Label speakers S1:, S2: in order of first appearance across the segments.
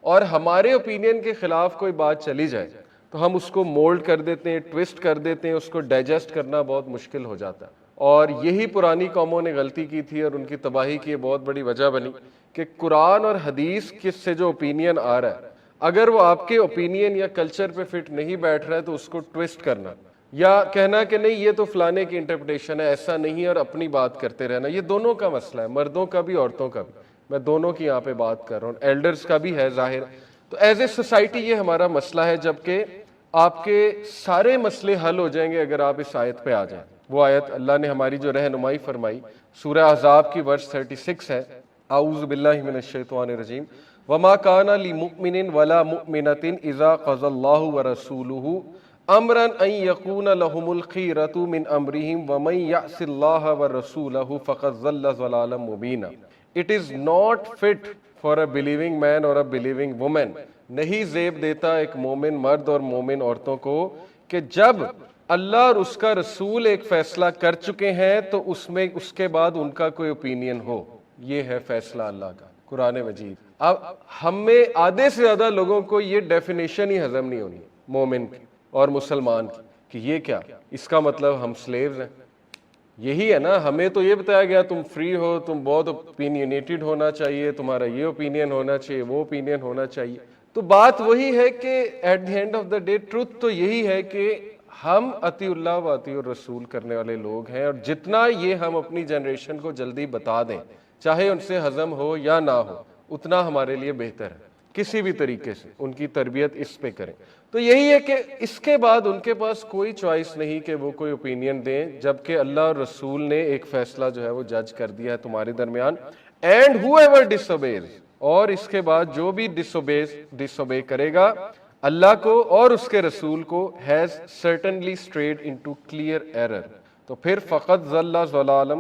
S1: اور ہمارے اوپینین کے خلاف کوئی بات چلی جائے تو ہم اس کو مولڈ کر دیتے ہیں، ٹوسٹ کر دیتے ہیں، اس کو ڈائجسٹ کرنا بہت مشکل ہو جاتا ہے. اور یہی پرانی قوموں نے غلطی کی تھی اور ان کی تباہی کی بہت بڑی وجہ بنی کہ قرآن اور حدیث کس سے جو اوپینین آ رہا ہے، اگر وہ آپ کے اوپینین یا کلچر پہ فٹ نہیں بیٹھ رہا ہے تو اس کو ٹوسٹ کرنا یا کہنا کہ نہیں یہ تو فلانے کی انٹرپریٹیشن ہے، ایسا نہیں، اور اپنی بات کرتے رہنا. یہ دونوں کا مسئلہ ہے، مردوں کا بھی عورتوں کا بھی. میں دونوں کی یہاں پہ بات کر رہا ہوں، ایلڈرز کا بھی ہے ظاہر. تو ایز اے سوسائٹی یہ ہمارا مسئلہ ہے، جبکہ آپ کے سارے مسئلے حل ہو جائیں گے اگر آپ اس آیت پہ آ جائیں. وہ آیت اللہ نے ہماری جو رہنمائی فرمائی سورہ احزاب کی ورس 36 ہے، اعوذ باللہ من الشیطان الرجیم، وما کان لمؤمن ولا مؤمنۃ اذا قضى الله ورسوله امرا ان يكون لهم الخيرة من امرهم ومن يعص الله ورسوله فقد ضل ضلالا مبینا. It is not fit for a believing man or a believing woman. نہیں زیب دیتا ایک مومن مرد اور مومن عورتوں کو کہ جب اللہ اور اس کا رسول ایک فیصلہ کر چکے ہیں تو اس میں اس کے بعد ان کا کوئی اوپینین ہو. یہ ہے فیصلہ اللہ کا، قرآن مجید. اب ہم میں آدھے سے زیادہ لوگوں کو یہ ڈیفینیشن ہی ہضم نہیں ہونی مومن کی اور مسلمان کی کہ یہ کیا، اس کا مطلب ہم سلیوز ہیں. یہی ہے نا، ہمیں تو یہ بتایا گیا تم فری ہو، تم بہت اوپینینیٹڈ ہونا چاہیے، تمہارا یہ اوپینین ہونا چاہیے، وہ اوپینین ہونا چاہیے. تو بات وہی ہے کہ at the end of the day truth تو یہی ہے کہ ہم اطیع اللہ و اطیع الرسول کرنے والے لوگ ہیں، اور جتنا یہ ہم اپنی جنریشن کو جلدی بتا دیں چاہے ان سے ہضم ہو یا نہ ہو اتنا ہمارے لیے بہتر ہے. کسی بھی طریقے سے ان کی تربیت اس پہ کریں. تو یہی ہے کہ اس کے بعد ان کے پاس کوئی چوائس نہیں کہ وہ کوئی اوپینین دیں، جبکہ اللہ اور رسول نے ایک فیصلہ جو ہے وہ جج کر دیا ہے تمہارے درمیان. And whoever disobeys, اور اس کے بعد جو بھی ڈس اوبے کرے گا اللہ کو اور اس کے رسول کو، has certainly trade into clear error. تو پھر فقط ضل ضلالا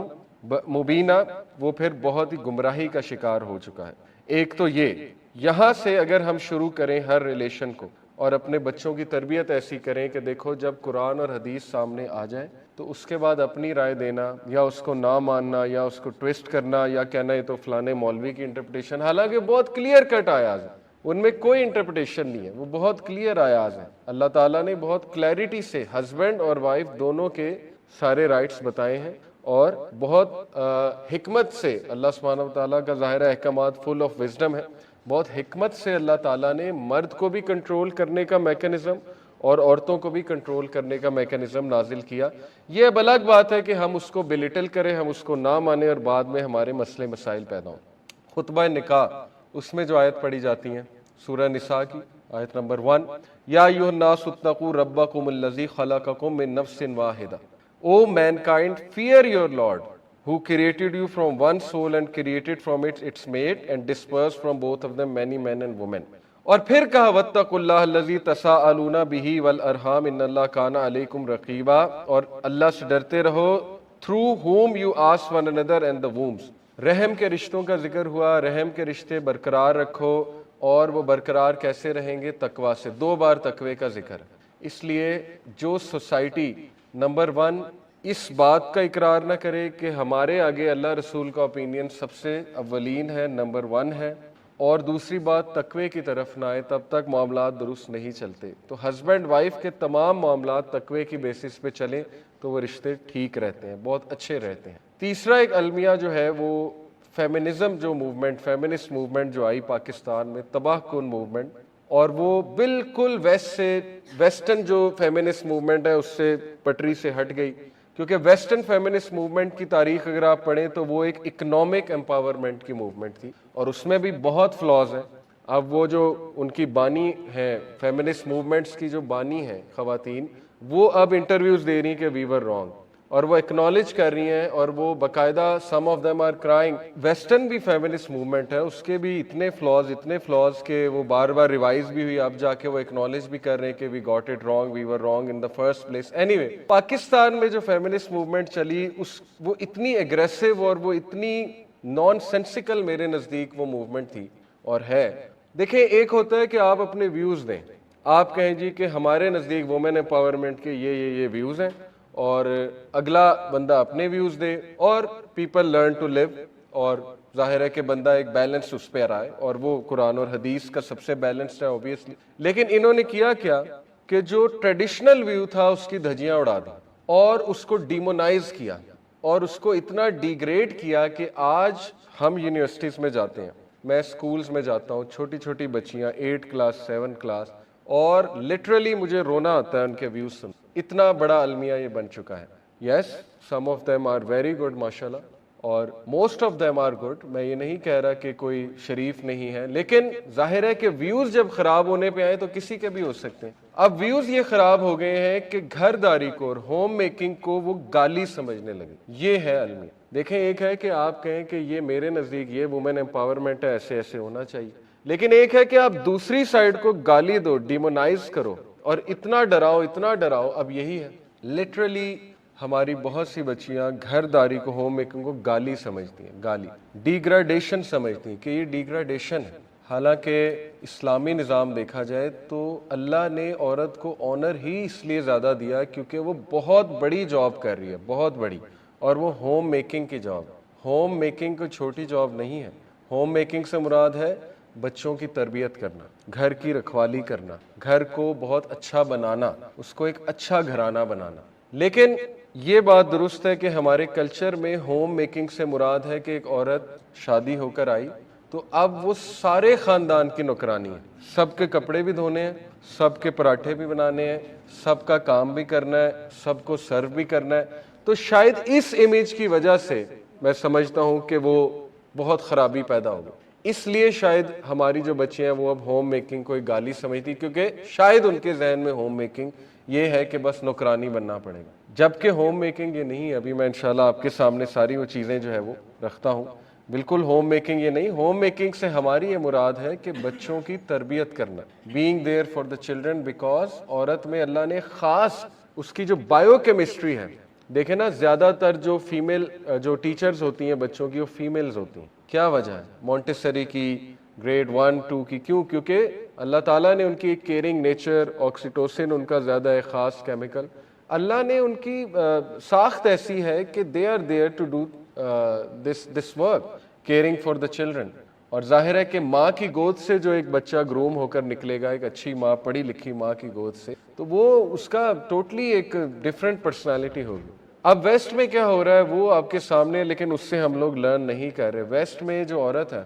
S1: مبینہ، وہ پھر بہت ہی گمراہی کا شکار ہو چکا ہے. ایک تو یہ، یہاں سے اگر ہم شروع کریں ہر ریلیشن کو اور اپنے بچوں کی تربیت ایسی کریں کہ دیکھو جب قرآن اور حدیث سامنے آ جائے تو اس کے بعد اپنی رائے دینا یا اس کو نہ ماننا یا اس کو ٹویسٹ کرنا یا کہنا یہ تو فلانے مولوی کی انٹرپریٹیشن، حالانکہ بہت کلیئر کٹ آیاز ہے، ان میں کوئی انٹرپریٹیشن نہیں ہے، وہ بہت کلیئر آیاز ہیں. اللہ تعالیٰ نے بہت کلیئرٹی سے ہسبینڈ اور وائف دونوں کے سارے رائٹس بتائے ہیں، اور بہت حکمت سے اللہ سبحانہ و تعالیٰ کا ظاہر احکامات فل آف وزڈم ہے. بہت حکمت سے اللہ تعالیٰ نے مرد کو بھی کنٹرول کرنے کا میکانزم اور عورتوں کو بھی کنٹرول کرنے کا میکانزم نازل کیا. یہ اب الگ بات ہے کہ ہم اس کو بلیٹل کریں، ہم اس کو نہ مانیں اور بعد میں ہمارے مسئلے مسائل پیدا ہوں. خطبہ نکاح، اس میں جو آیت پڑھی جاتی ہیں سورہ نساء کی آیت نمبر 1، یا ایھا الناس اتقوا ربکم الذی خلقکم من نفس واحدہ، O mankind, fear your Lord, who created you from one soul and created from it its mate and dispersed from both of them many men and women. اور پھر کہا واتقوا اللہ الذی تساءلون بہ والارحام ان اللہ کان علیکم رقیبا، اور اللہ سے ڈرتے رہو through whom you ask one another and the wombs. رحم کے رشتوں کا ذکر ہوا، رحم کے رشتے برقرار رکھو، اور وہ برقرار کیسے رہیں گے؟ تقوی سے. 2 بار تقوی کا ذکر. اس لیے جو سوسائٹی نمبر 1 اس بات کا اقرار نہ کرے کہ ہمارے آگے اللہ رسول کا اوپینین سب سے اولین ہے، نمبر 1 ہے، اور دوسری بات تقوی کی طرف نہ آئے، تب تک معاملات درست نہیں چلتے. تو ہسبینڈ وائف کے تمام معاملات تقوی کی بیسس پہ چلیں تو وہ رشتے ٹھیک رہتے ہیں، بہت اچھے رہتے ہیں. تیسرا ایک المیہ جو ہے وہ فیمنزم جو موومنٹ، فیمنسٹ موومنٹ جو آئی پاکستان میں، تباہ کن موومنٹ، اور وہ بالکل ویسٹرن جو فیمنسٹ موومنٹ ہے اس سے پٹری سے ہٹ گئی. کیونکہ ویسٹرن فیمنسٹ موومنٹ کی تاریخ اگر آپ پڑھیں تو وہ ایک اکنامک امپاورمنٹ کی موومنٹ تھی، اور اس میں بھی بہت فلاز ہیں. اب وہ جو ان کی بانی ہیں، فیمنسٹ موومنٹس کی جو بانی ہیں خواتین، وہ اب انٹرویوز دے رہی ہیں کہ وی ور رانگ، اور وہ اکنالج کر رہی ہیں، اور وہ باقاعدہ some of them are crying. Western بھی فیمنسٹ موومنٹ ہے، اس کے بھی اتنے فلاز کہ وہ بار بار ریوائز بھی ہوئی، اب جا کے وہ اکنالج بھی کر رہے ہیں کہ we got it wrong, we were wrong in the first place. Anyway, Pakistan میں جو فیمنسٹ موومنٹ چلی وہ اتنی ایگریسو اور وہ اتنی نان سینسیکل میرے نزدیک وہ موومنٹ تھی اور ہے. دیکھیں، ایک ہوتا ہے کہ آپ اپنے ویوز دیں، آپ کہیں جی کہ ہمارے نزدیک وومن امپاورمنٹ کے یہ ویوز ہیں، اور اگلا بندہ اپنے ویوز دے، اور پیپل لرن ٹو لیو، اور ظاہر ہے کہ بندہ ایک بیلنس اس پہ آئے، اور وہ قرآن اور حدیث کا سب سے بیلنسڈ ہے اوبیسلی. لیکن انہوں نے کیا کہ جو ٹریڈیشنل ویو تھا اس کی دھجیاں اڑا دی اور اس کو ڈیمونائز کیا اور اس کو اتنا ڈیگریڈ کیا کہ آج ہم یونیورسٹیز میں جاتے ہیں، میں سکولز میں جاتا ہوں، چھوٹی چھوٹی بچیاں 8 کلاس 7 کلاس، اور لٹرلی مجھے رونا آتا ہے ان کے ویوز سن. اتنا بڑا المیہ یہ بن چکا ہے. Yes, some of them are very good ماشاءاللہ، اور most of them are good. میں یہ نہیں کہہ رہا کہ کوئی شریف نہیں ہے، لیکن ظاہر ہے کہ ویوز جب خراب ہونے پہ آئے تو کسی کے بھی ہو سکتے ہیں. اب ویوز یہ خراب ہو گئے ہیں کہ گھر داری کو اور ہوم میکنگ کو وہ گالی سمجھنے لگے. یہ ہے المیہ. دیکھیں، ایک ہے کہ آپ کہیں کہ یہ میرے نزدیک یہ وومن امپاورمنٹ ہے، ایسے ایسے ہونا چاہیے، لیکن ایک ہے کہ آپ دوسری سائڈ کو گالی دو، ڈیمونائز کرو اور اتنا ڈراؤ اتنا ڈراؤ. اب یہی ہے لٹرلی ہماری بہت سی بچیاں گھر داری کو، ہوم میکنگ کو گالی سمجھتی ہیں، گالی، ڈیگریڈیشن سمجھتی ہیں کہ یہ ڈیگریڈیشن ہے. حالانکہ اسلامی نظام دیکھا جائے تو اللہ نے عورت کو آنر ہی اس لیے زیادہ دیا کیونکہ وہ بہت بڑی جاب کر رہی ہے، بہت بڑی، اور وہ ہوم میکنگ کی جاب. ہوم میکنگ کوئی چھوٹی جاب نہیں ہے. ہوم میکنگ سے مراد ہے بچوں کی تربیت کرنا، گھر کی رکھوالی کرنا، گھر کو بہت اچھا بنانا، اس کو ایک اچھا گھرانہ بنانا. لیکن یہ بات درست ہے کہ ہمارے کلچر میں ہوم میکنگ سے مراد ہے کہ ایک عورت شادی ہو کر آئی تو اب وہ سارے خاندان کی نوکرانی ہے، سب کے کپڑے بھی دھونے ہیں، سب کے پراٹھے بھی بنانے ہیں، سب کا کام بھی کرنا ہے، سب کو سرو بھی کرنا ہے. تو شاید اس امیج کی وجہ سے میں سمجھتا ہوں کہ وہ بہت خرابی پیدا ہوگی. اس لیے شاید ہماری جو بچیاں ہیں وہ اب ہوم میکنگ کو ایک گالی سمجھتی، کیونکہ شاید ان کے ذہن میں ہوم میکنگ یہ ہے کہ بس نوکرانی بننا پڑے گا، جبکہ ہوم میکنگ یہ نہیں ہے. ابھی میں انشاءاللہ آپ کے سامنے ساری وہ چیزیں جو ہے وہ رکھتا ہوں. بالکل ہوم میکنگ یہ نہیں. ہوم میکنگ سے ہماری یہ مراد ہے کہ بچوں کی تربیت کرنا، being there for the children, because عورت میں اللہ نے خاص اس کی جو بائیو کیمسٹری ہے. دیکھیں نا، زیادہ تر جو فیمیل جو ٹیچرز ہوتی ہیں بچوں کی وہ فیمیلز ہوتی ہیں. کیا وجہ ہے؟ مونٹیسری کی، گریڈ 1 2 کی. کیوں؟ کیونکہ اللہ تعالیٰ نے ان کی ایک کیئرنگ نیچر، آکسیٹوسن ان کا زیادہ ہے، خاص کیمیکل. اللہ نے ان کی ساخت ایسی ہے کہ they are there to do this work, caring for the children. اور ظاہر ہے کہ ماں کی گود سے جو ایک بچہ گروم ہو کر نکلے گا، ایک اچھی ماں، پڑھی لکھی ماں کی گود سے، تو وہ اس کا ٹوٹلی ایک ڈفرینٹ پرسنالٹی ہوگی. اب ویسٹ میں کیا ہو رہا ہے وہ آپ کے سامنے، لیکن اس سے ہم لوگ لرن نہیں کر رہے. ویسٹ میں جو عورت ہے،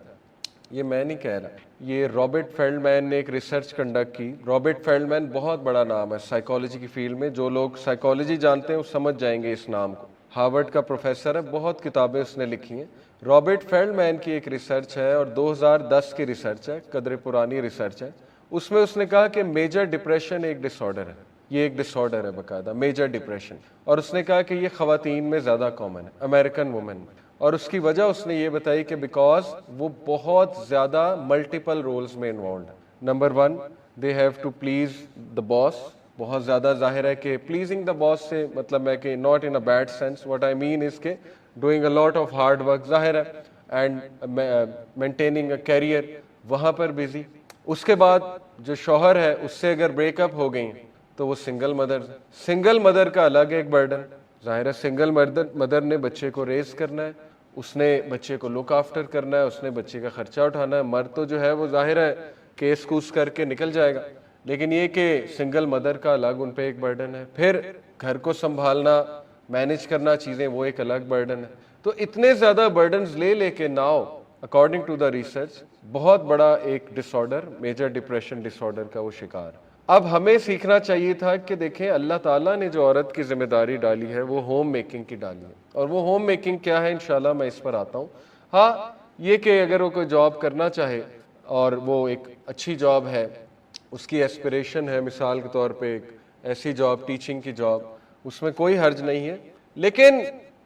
S1: یہ میں نہیں کہہ رہا، یہ رابرٹ فیلڈ مین نے ایک ریسرچ کنڈکٹ کی. رابرٹ فیلڈ مین بہت بڑا نام ہے سائیکالوجی کی فیلڈ میں. جو لوگ سائیکالوجی جانتے ہیں وہ سمجھ جائیں گے اس نام کو. ہارورڈ کا پروفیسر ہے، بہت کتابیں اس نے لکھی ہیں. رابرٹ فیلڈ مین کی ایک ریسرچ ہے اور 2010 کی ریسرچ ہے، قدرے پرانی ریسرچ ہے. اس میں اس نے کہا کہ میجر ڈپریشن ایک ڈس آرڈر ہے. یہ ایک ڈس آرڈر ہے باقاعدہ، میجر ڈپریشن. اور اس نے کہا کہ یہ خواتین میں زیادہ کامن ہے، امریکن وومن میں. اور اس کی وجہ اس نے یہ بتائی کہ بیکاز وہ بہت زیادہ ملٹیپل رولز میں انوالوڈ ہے. Number 1، they have to please the boss. بہت زیادہ ظاہر ہے کہ پلیزنگ دا باس سے مطلب ہے کہ not in a bad sense, what I mean is کہ doing a lot of hard work, ظاہر ہے، اینڈ مینٹیننگ اے کیریئر، وہاں پر بزی. اس کے بعد جو شوہر ہے اس سے اگر بریک اپ ہو گئی تو وہ سنگل مدر. سنگل مدر کا الگ ایک برڈن. ظاہر ہے سنگل مدر نے بچے کو ریز کرنا ہے، اس نے بچے کو لک آفٹر کرنا ہے، اس نے بچے کا خرچہ اٹھانا ہے. مرد تو جو ہے وہ ظاہر ہے کیس کوس کر کے نکل جائے گا، لیکن یہ کہ سنگل مدر کا الگ ان پہ ایک برڈن ہے. پھر گھر کو سنبھالنا، مینج کرنا چیزیں، وہ ایک الگ برڈن ہے. تو اتنے زیادہ برڈنز لے کے now according to the research بہت بڑا ایک disorder, major depression disorder کا وہ شکار. اب ہمیں سیکھنا چاہیے تھا کہ دیکھیں اللہ تعالیٰ نے جو عورت کی ذمہ داری ڈالی ہے وہ ہوم میکنگ کی ڈالی ہے. اور وہ ہوم میکنگ کیا ہے انشاءاللہ میں اس پر آتا ہوں. ہاں، یہ کہ اگر وہ کوئی جاب کرنا چاہے اور وہ ایک اچھی جاب ہے، اس کی ایسپریشن ہے، مثال کے طور پہ ایک ایسی جاب، ٹیچنگ کی جاب، اس میں کوئی حرج نہیں ہے. لیکن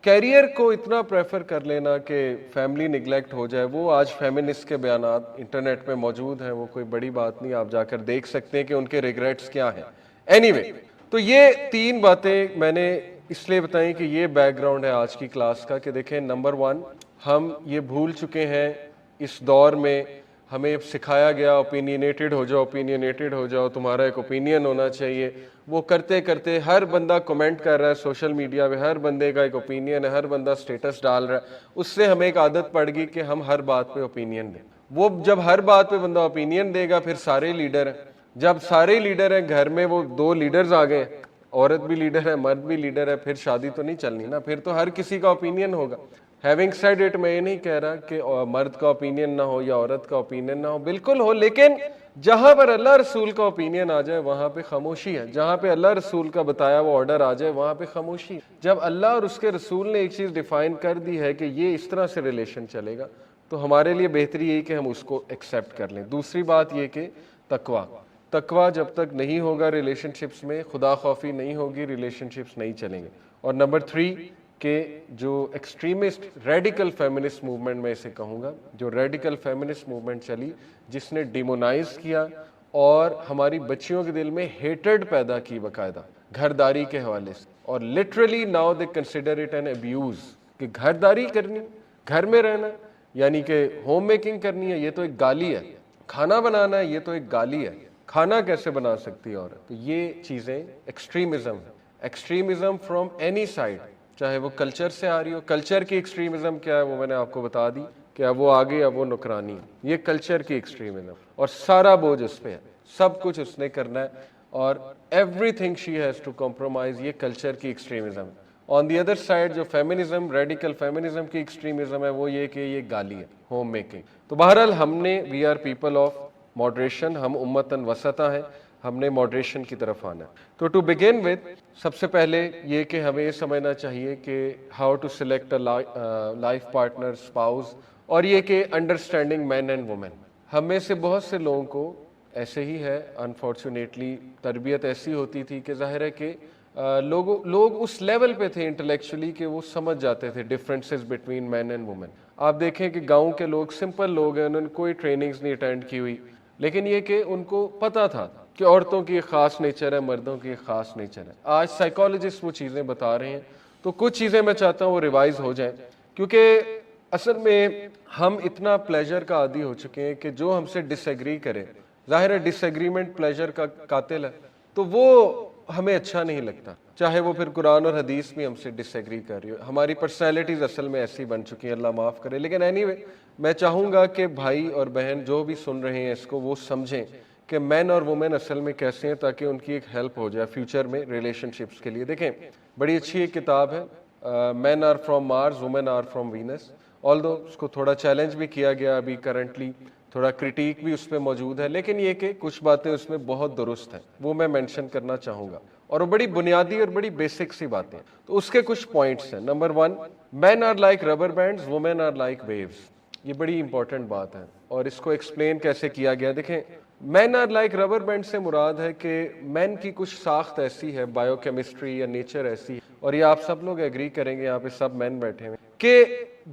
S1: کیریئر کو اتنا پریفر کر لینا کہ فیملی نگلیکٹ ہو جائے، وہ آج فیمنسٹ کے بیانات انٹرنیٹ پہ موجود ہیں، وہ کوئی بڑی بات نہیں، آپ جا کر دیکھ سکتے ہیں کہ ان کے ریگریٹس کیا ہیں. اینی وے، تو یہ 3 باتیں میں نے اس لیے بتائیں کہ یہ بیک گراؤنڈ ہے آج کی کلاس کا. کہ دیکھیں، نمبر 1، ہم یہ بھول چکے ہیں اس دور میں ہمیں سکھایا گیا اوپینینیٹڈ ہو جاؤ، اوپینینیٹڈ ہو جاؤ، تمہارا ایک اوپینین ہونا چاہیے. وہ کرتے کرتے ہر بندہ کمنٹ کر رہا ہے سوشل میڈیا پہ، ہر بندے کا ایک اوپینین ہے، ہر بندہ سٹیٹس ڈال رہا ہے. اس سے ہمیں ایک عادت پڑ گئی کہ ہم ہر بات پہ اوپینین دیں. وہ جب ہر بات پہ بندہ اوپینین دے گا پھر سارے لیڈر ہیں. جب سارے لیڈر ہیں گھر میں، وہ 2 لیڈرز آ گئے، عورت بھی لیڈر ہے مرد بھی لیڈر ہے، پھر شادی تو نہیں چلنی نا، پھر تو ہر کسی کا اوپینین ہوگا. ہیونگ سیڈ اٹ، میں یہ نہیں کہہ رہا کہ مرد کا اوپینین نہ ہو یا عورت کا اوپینین نہ ہو، بالکل ہو، لیکن جہاں پر اللہ رسول کا اوپینین آ جائے وہاں پہ خاموشی ہے. جہاں پہ اللہ رسول کا بتایا وہ آرڈر آ جائے وہاں پہ خاموشی. جب اللہ اور اس کے رسول نے ایک چیز ڈیفائن کر دی ہے کہ یہ اس طرح سے ریلیشن چلے گا تو ہمارے لیے بہتری یہی کہ ہم اس کو ایکسیپٹ کر لیں. دوسری بات یہ کہ تقویٰ جب تک نہیں ہوگا ریلیشن شپس میں، خدا خوفی نہیں ہوگی، ریلیشن شپس نہیں چلیں گے. اور نمبر 3 کہ جو ایکسٹریمسٹ ریڈیکل فیمنسٹ موومنٹ، میں اسے کہوں گا، جو ریڈیکل فیمنسٹ موومنٹ چلی جس نے ڈیمونائز کیا اور ہماری بچیوں کے دل میں ہیٹرڈ پیدا کی باقاعدہ گھرداری کے حوالے سے، اور literally now they consider it an abuse کہ گھرداری کرنی، گھر میں رہنا یعنی کہ ہوم میکنگ کرنی ہے، یہ تو ایک گالی ہے. کھانا بنانا ہے، یہ تو ایک گالی ہے. کھانا کیسے بنا سکتی ہے عورت؟ تو یہ چیزیں ایکسٹریمزم ہے. ایکسٹریمزم فرام اینی سائڈ، چاہے وہ کلچر سے آ رہی ہو. کلچر کی ایکسٹریمزم کیا ہے وہ میں نے آپ کو بتا دی کہ اب وہ آگے، اب وہ نکرانی. یہ کلچر کی ایکسٹریمزم، اور سارا بوجھ اس پہ ہے، سب کچھ اس نے کرنا ہے، اور everything she has to compromise. یہ کلچر کی extremism. On the other side جو فیمنزم، ریڈیکل فیمنزم کی ایکسٹریمزم ہے وہ یہ کہ یہ گالی ہے، ہوم میکنگ. تو بہرحال ہم نے، we are people of moderation, ہم امتاً وسطا ہیں، ہم نے ماڈریشن کی طرف آنا ہے. تو ٹو بگن ود، سب سے پہلے یہ کہ ہمیں یہ سمجھنا چاہیے کہ how to select a life partner, spouse, اور یہ کہ انڈرسٹینڈنگ مین اینڈ وومن. ہم میں سے بہت سے لوگوں کو ایسے ہی ہے، انفارچونیٹلی تربیت ایسی ہوتی تھی کہ ظاہر ہے کہ لوگ اس لیول پہ تھے انٹلیکچولی کہ وہ سمجھ جاتے تھے differences between men and women. آپ دیکھیں کہ گاؤں کے لوگ سمپل لوگ ہیں، انہوں نے کوئی ٹریننگز نہیں اٹینڈ کی ہوئی، لیکن یہ کہ ان کو پتہ تھا کہ عورتوں کی ایک خاص نیچر ہے، مردوں کی ایک خاص نیچر ہے. آج سائیکالوجسٹ وہ چیزیں بتا رہے ہیں، تو کچھ چیزیں میں چاہتا ہوں وہ ریوائز ہو جائیں، کیونکہ اصل میں ہم اتنا پلیجر کا عادی ہو چکے ہیں کہ جو ہم سے ڈس ایگری کرے، ظاہر ہے ڈس ایگریمنٹ پلیجر کا قاتل ہے، تو وہ ہمیں اچھا نہیں لگتا، چاہے وہ پھر قرآن اور حدیث بھی ہم سے ڈس ایگری کر رہی ہو. ہماری پرسنالٹیز اصل میں ایسی بن چکی ہیں، اللہ معاف کرے. لیکن اینی وے میں چاہوں گا کہ بھائی اور بہن جو بھی سن رہے ہیں اس کو، وہ سمجھیں کہ مین اور وومن اصل میں کیسے ہیں، تاکہ ان کی ایک ہیلپ ہو جائے فیوچر میں ریلیشن شپس کے لیے. دیکھیں بڑی اچھی ایک کتاب ہے، men are from Mars, women are from Venus. Although اس کو تھوڑا چیلنج بھی کیا گیا ابھی کرنٹلی، تھوڑا کرٹیک بھی اس پہ موجود ہے، لیکن یہ کہ کچھ باتیں اس میں بہت درست ہیں، وہ میں مینشن کرنا چاہوں گا، اور وہ بڑی بنیادی اور بڑی بیسک سی باتیں ہیں. تو اس کے کچھ پوائنٹس ہیں. Number 1، men are like rubber bands, women are like waves. یہ بڑی امپورٹنٹ بات ہے، اور اس کو ایکسپلین کیسے کیا گیا. دیکھیں مین آر لائک ربر بینڈ سے مراد ہے کہ مین کی کچھ ساخت ایسی ہے، بایو کیمسٹری یا نیچر ایسی ہے، اور یہ آپ سب لوگ ایگری کریں گے، یہاں پہ سب مین بیٹھے ہوئے، کہ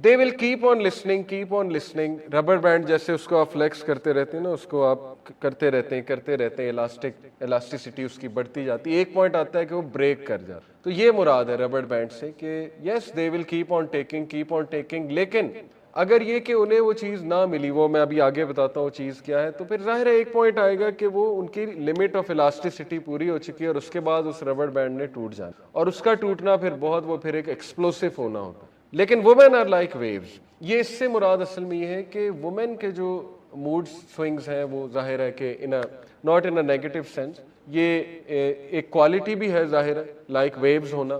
S1: they will keep on listening. Rubber band جیسے اس کو آپ فلیکس کرتے رہتے ہیں نا، اس کو آپ کرتے رہتے ہیں، الاسٹیسٹی اس کی بڑھتی جاتی ہے، ایک پوائنٹ آتا ہے کہ وہ بریک کر جاتا. تو یہ مراد ہے ربر بینڈ سے کہ یس دے ول کیپ آن ٹیکنگ. لیکن اگر یہ کہ انہیں وہ چیز نہ ملی، وہ میں ابھی آگے بتاتا ہوں چیز کیا ہے، تو پھر ظاہر ہے ایک پوائنٹ آئے گا کہ وہ ان کی لمٹ آف الاسٹیسٹی پوری ہو چکی ہے، اور اس کے بعد اس ربر بینڈ نے ٹوٹ جانا، اور اس کا ٹوٹنا پھر بہت، وہ پھر ایک ایکسپلوسو ہونا ہوتا. لیکن وومن آر لائک ویوز، یہ اس سے مراد اصل میں یہ ہے کہ وومن کے جو موڈ سوئنگز ہیں وہ ظاہر ہے کہ not in a negative sense, یہ ایک کوالٹی بھی ہے ظاہر ہے لائک ویوز ہونا،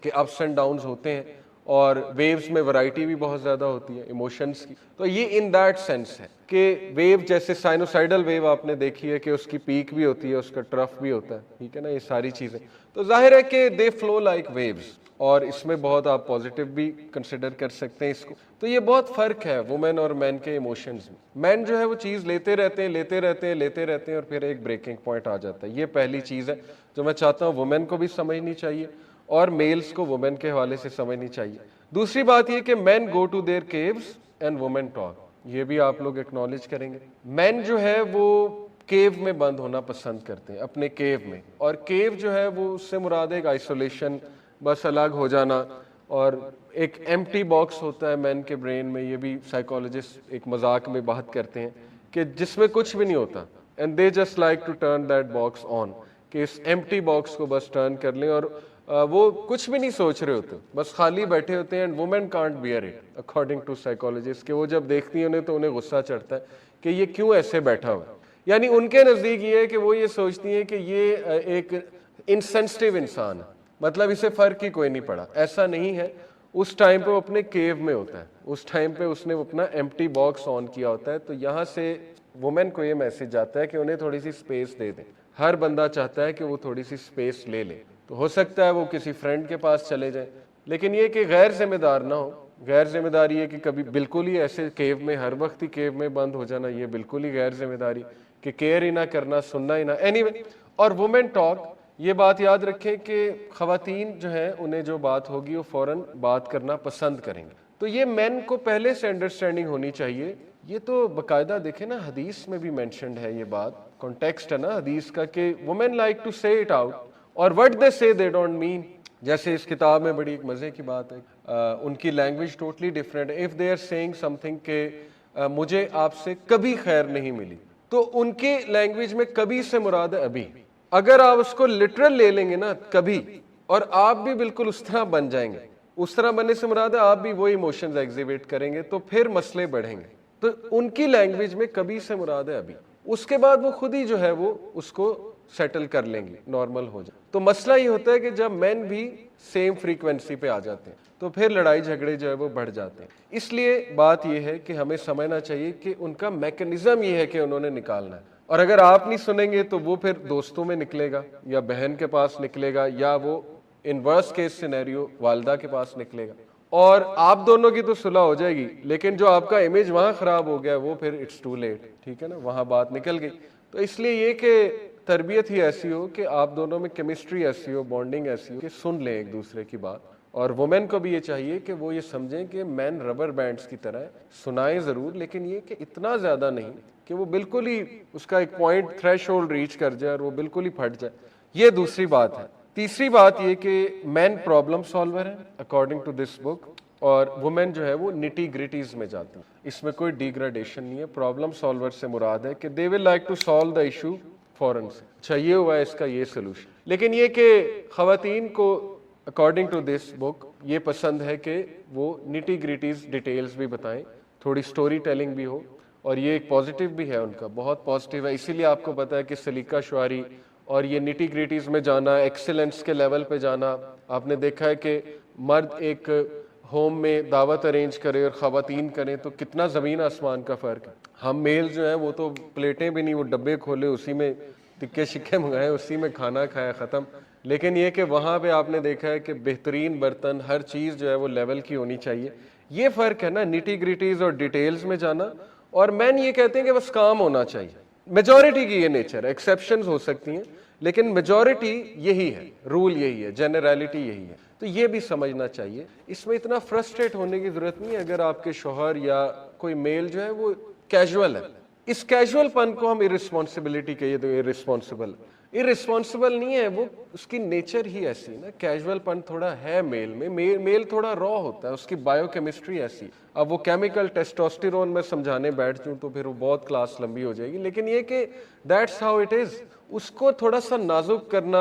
S1: کہ اپس اینڈ ڈاؤنز ہوتے ہیں، اور ویوز میں ورائٹی بھی بہت زیادہ ہوتی ہے ایموشنز کی. تو یہ ان دیٹ سینس ہے کہ ویو جیسے سائنوسائڈل ویو آپ نے دیکھی ہے کہ اس کی پیک بھی ہوتی ہے، اس کا ٹرف بھی ہوتا ہے، ٹھیک ہے نا، یہ ساری چیزیں. تو ظاہر ہے کہ دے فلو لائک ویوز، اور اس میں بہت آپ پازیٹیو بھی کنسیڈر کر سکتے ہیں اس کو. تو یہ بہت فرق ہے وومن اور مین کے ایموشنز میں. مین جو ہے وہ چیز لیتے رہتے ہیں اور پھر ایک بریکنگ پوائنٹ آ جاتا ہے. یہ پہلی چیز ہے جو میں چاہتا ہوں وومن کو بھی سمجھنی چاہیے، اور میلز کو وومن کے حوالے سے سمجھنی چاہیے. دوسری بات یہ کہ men go to their caves and women talk, یہ بھی آپ لوگ ایکنالج کریں گے. مین جو ہے وہ کیو میں بند ہونا پسند کرتے ہیں، اپنے کیو میں، اور کیو جو ہے وہ اس سے مراد ہے آئسولیشن، بس الگ ہو جانا، اور ایک ایمٹی باکس ہوتا ہے مین کے برین میں. یہ بھی سائیکالوجسٹ ایک مذاق میں بات کرتے ہیں کہ جس میں کچھ بھی نہیں ہوتا, and they just like to turn that box on, کہ اس ایمٹی باکس کو بس ٹرن کر لیں, اور وہ کچھ بھی نہیں سوچ رہے ہوتے, بس خالی بیٹھے ہوتے ہیں. And women can't bear it according to psychologist, کہ وہ جب دیکھتی ہیں انہیں تو انہیں غصہ چڑھتا ہے کہ یہ کیوں ایسے بیٹھا ہوا. یعنی ان کے نزدیک یہ ہے کہ وہ یہ سوچتی ہیں کہ یہ ایک انسینسٹیو انسان ہے, مطلب اسے فرق ہی کوئی نہیں پڑا. ایسا نہیں ہے. اس ٹائم پہ وہ اپنے کیو میں ہوتا ہے, اس ٹائم پہ اس نے اپنا ایمٹی باکس آن کیا ہوتا ہے. تو یہاں سے وومن کو یہ میسج جاتا ہے کہ انہیں تھوڑی سی سپیس دے دیں. ہر بندہ چاہتا ہے کہ وہ تھوڑی سی سپیس لے لے. تو ہو سکتا ہے وہ کسی فرینڈ کے پاس چلے جائیں, لیکن یہ کہ غیر ذمہ دار نہ ہو. غیر ذمہ داری ہے کہ کبھی بالکل ہی ایسے کیو میں, ہر وقت ہی کیو میں بند ہو جانا, یہ بالکل ہی غیر ذمہ داری, کہ کیئر ہی نہ کرنا, سننا ہی نہ. اینی وے, اور وومن ٹاک, یہ بات یاد رکھیں کہ خواتین جو ہیں انہیں جو بات ہوگی وہ فوراً بات کرنا پسند کریں گے. تو یہ مین کو پہلے سے انڈرسٹینڈنگ ہونی چاہیے. یہ تو باقاعدہ دیکھیں نا, حدیث میں بھی مینشنڈ ہے یہ بات, کانٹیکسٹ ہے نا حدیث کا, کہ وومن لائک ٹو سے اٹ آؤٹ, اور وٹ دے سے دے ڈونٹ مین. جیسے اس کتاب میں بڑی ایک مزے کی بات ہے, ان کی لینگویج ٹوٹلی ڈفرینٹ ہے. If they are saying something کہ مجھے آپ سے کبھی خیر نہیں ملی, تو ان کی لینگویج میں کبھی سے مراد ہے ابھی. اگر آپ اس کو لٹرل لے لیں گے نا کبھی, اور آپ بھی بالکل اس طرح بن جائیں گے, اس طرح بننے سے مراد ہے آپ بھی وہی ایموشنز ایگزیبٹ کریں گے, تو پھر مسئلے بڑھیں گے. تو ان کی لینگویج میں کبھی سے مراد ہے ابھی. اس کے بعد وہ خود ہی جو ہے وہ اس کو سیٹل کر لیں گے, نارمل ہو جائے. تو مسئلہ یہ ہوتا ہے کہ جب مین بھی سیم فریکوینسی پہ آ جاتے ہیں تو پھر لڑائی جھگڑے جو ہے وہ بڑھ جاتے ہیں. اس لیے بات یہ ہے کہ ہمیں سمجھنا چاہیے کہ ان کا میکنزم یہ ہے کہ انہوں نے نکالنا ہے. اور اگر آپ نہیں سنیں گے تو وہ پھر دوستوں میں نکلے گا, یا بہن کے پاس نکلے گا, یا وہ ان ورسٹ کیس سینیریو والدہ کے پاس نکلے گا, اور آپ دونوں کی تو صلح ہو جائے گی, لیکن جو آپ کا امیج وہاں خراب ہو گیا وہ پھر اٹس ٹو لیٹ. ٹھیک ہے نا, وہاں بات نکل گئی. تو اس لیے یہ کہ تربیت ہی ایسی ہو کہ آپ دونوں میں کیمسٹری ایسی ہو, بانڈنگ ایسی ہو کہ سن لیں ایک دوسرے کی بات. اور وومن کو بھی یہ چاہیے کہ وہ یہ سمجھیں کہ مین ربر بینڈز کی طرح ہے, سنائیں ضرور, لیکن یہ کہ اتنا زیادہ نہیں کہ وہ بالکل ہی اس کا ایک پوائنٹ تھریش ہولڈ ریچ کر جائے اور وہ بالکل ہی پھٹ جائے. یہ دوسری بات ہے. تیسری بات یہ کہ مین پرابلم سالور ہے اکارڈنگ ٹو دس بک, اور وومن جو ہے وہ نٹی گریٹیز میں جاتی ہیں. اس میں کوئی ڈیگریڈیشن نہیں ہے. پرابلم سالور سے مراد ہے کہ they will like to solve the issue فوراً سے, اچھا یہ ہوا ہے اس کا یہ سولوشن. لیکن یہ کہ خواتین کو اکارڈنگ ٹو دس بک یہ پسند ہے کہ وہ نٹی گریٹیز ڈیٹیلز بھی بتائیں, تھوڑی سٹوری ٹیلنگ بھی ہو, اور یہ ایک پازیٹیو بھی ہے ان کا, بہت پازیٹیو ہے. اسی لیے آپ کو پتا ہے کہ سلیقہ شعاری اور یہ نٹی گریٹیز میں جانا, ایکسیلنس کے لیول پہ جانا. آپ نے دیکھا ہے کہ مرد ایک ہوم میں دعوت ارینج کرے اور خواتین کریں تو کتنا زمین آسمان کا فرق ہے. ہم میل جو ہیں وہ تو پلیٹیں بھی نہیں, وہ ڈبے کھولے, اسی میں ٹکے شکے منگائے, اسی میں کھانا کھایا, ختم. لیکن یہ کہ وہاں پہ آپ نے دیکھا ہے کہ بہترین برتن, ہر چیز جو ہے وہ لیول کی ہونی چاہیے. یہ فرق ہے نا, نٹی گریٹیز اور ڈیٹیلز میں جانا. اور مین یہ کہتے ہیں کہ بس کام ہونا چاہیے. میجورٹی کی یہ نیچر ہے, ایکسیپشنز ہو سکتی ہیں, لیکن میجورٹی یہی ہے, رول یہی ہے, جنرالٹی یہی ہے. تو یہ بھی سمجھنا چاہیے. اس میں اتنا فرسٹریٹ ہونے کی ضرورت نہیں ہے اگر آپ کے شوہر یا کوئی میل جو ہے وہ کیجول ہے. اس کیجول پن کو ہم ارسپانسبلٹی کہیے تو ارسپانسبل نہیں ہے, وہ اس کی نیچر ہی ایسی نا. کیجول پن تھوڑا ہے میل میں, میل تھوڑا را ہوتا ہے, اس کی بایو کیمسٹری ایسی. اب وہ کیمیکل ٹیسٹوسٹیرون میں سمجھانے بیٹھ جوں تو پھر وہ بہت کلاس لمبی ہو جائے گی. لیکن یہ کہ دیٹس ہاؤ اٹ از. اس کو تھوڑا سا نازک کرنا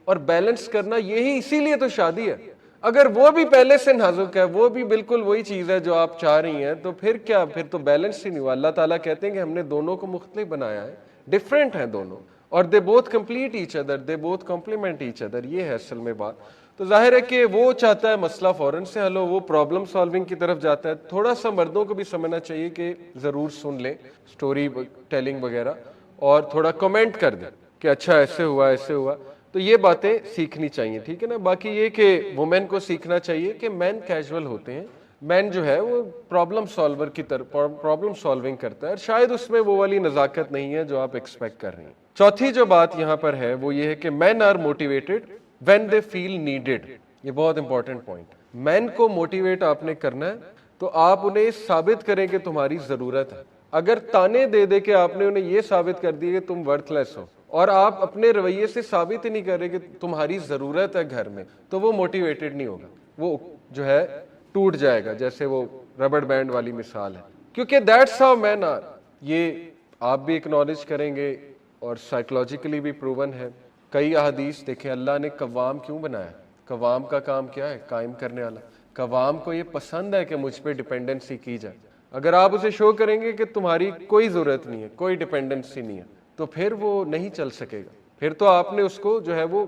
S1: اور بیلنس کرنا, یہی اسی لیے تو شادی ہے. اگر وہ بھی پہلے سے نازک ہے, وہ بھی بالکل وہی چیز ہے جو آپ چاہ رہی ہیں, تو پھر کیا, پھر تو بیلنس ہی نہیں ہوا. اللہ تعالیٰ کہتے ہیں کہ ہم نے دونوں کو مختلف بنایا ہے, ڈفرینٹ ہیں دونوں, اور they both complete each other, they both complement each other. یہ ہے اصل میں بات. تو ظاہر ہے کہ وہ چاہتا ہے مسئلہ فوراً سے حل ہو, وہ پرابلم سالونگ کی طرف جاتا ہے. تھوڑا سا مردوں کو بھی سمجھنا چاہیے کہ ضرور سن لیں سٹوری ٹیلنگ وغیرہ, اور تھوڑا کمنٹ کر دیں کہ اچھا ایسے ہوا ایسے ہوا. تو یہ باتیں سیکھنی چاہیے. ٹھیک ہے نا. باقی یہ کہ وومین کو سیکھنا چاہیے کہ مین کیجول ہوتے ہیں, مین جو ہے وہ پرابلم سالور کی طرف پرابلم سالونگ کرتا ہے, اور شاید اس میں وہ والی نزاکت نہیں ہے جو آپ ایکسپیکٹ کر رہے ہیں. چوتھی جو بات یہاں پر ہے وہ یہ ہے کہ men are motivated when they feel needed. یہ بہت امپورٹنٹ پوائنٹ. مین کو موٹیویٹ آپ نے کرنا ہے تو آپ انہیں ثابت کریں کہ تمہاری ضرورت ہے. اگر تانے دے دے کے آپ نے انہیں یہ ثابت کر دیا کہ تم ورتھ لیس ہو, اور آپ اپنے رویے سے ثابت ہی نہیں کر رہے کہ تمہاری ضرورت ہے گھر میں, تو وہ موٹیویٹڈ نہیں ہوگا, وہ جو ہے ٹوٹ جائے گا, جیسے وہ ربڑ بینڈ والی مثال ہے. کیونکہ دیٹس ہاؤ مین آر. یہ آپ بھی اکنالج کریں گے اور سائیکلوجیکلی بھی پروون ہے. کئی احادیث دیکھیں, اللہ نے قوام کیوں بنایا؟ قوام کا کام کیا ہے؟ قائم کرنے والا. قوام کو یہ پسند ہے کہ مجھ پہ ڈیپینڈنسی کی جائے. اگر آپ اسے شو کریں گے کہ تمہاری کوئی ضرورت نہیں ہے, کوئی ڈیپینڈنسی نہیں ہے, تو پھر وہ نہیں چل سکے گا. پھر تو آپ نے اس کو جو ہے وہ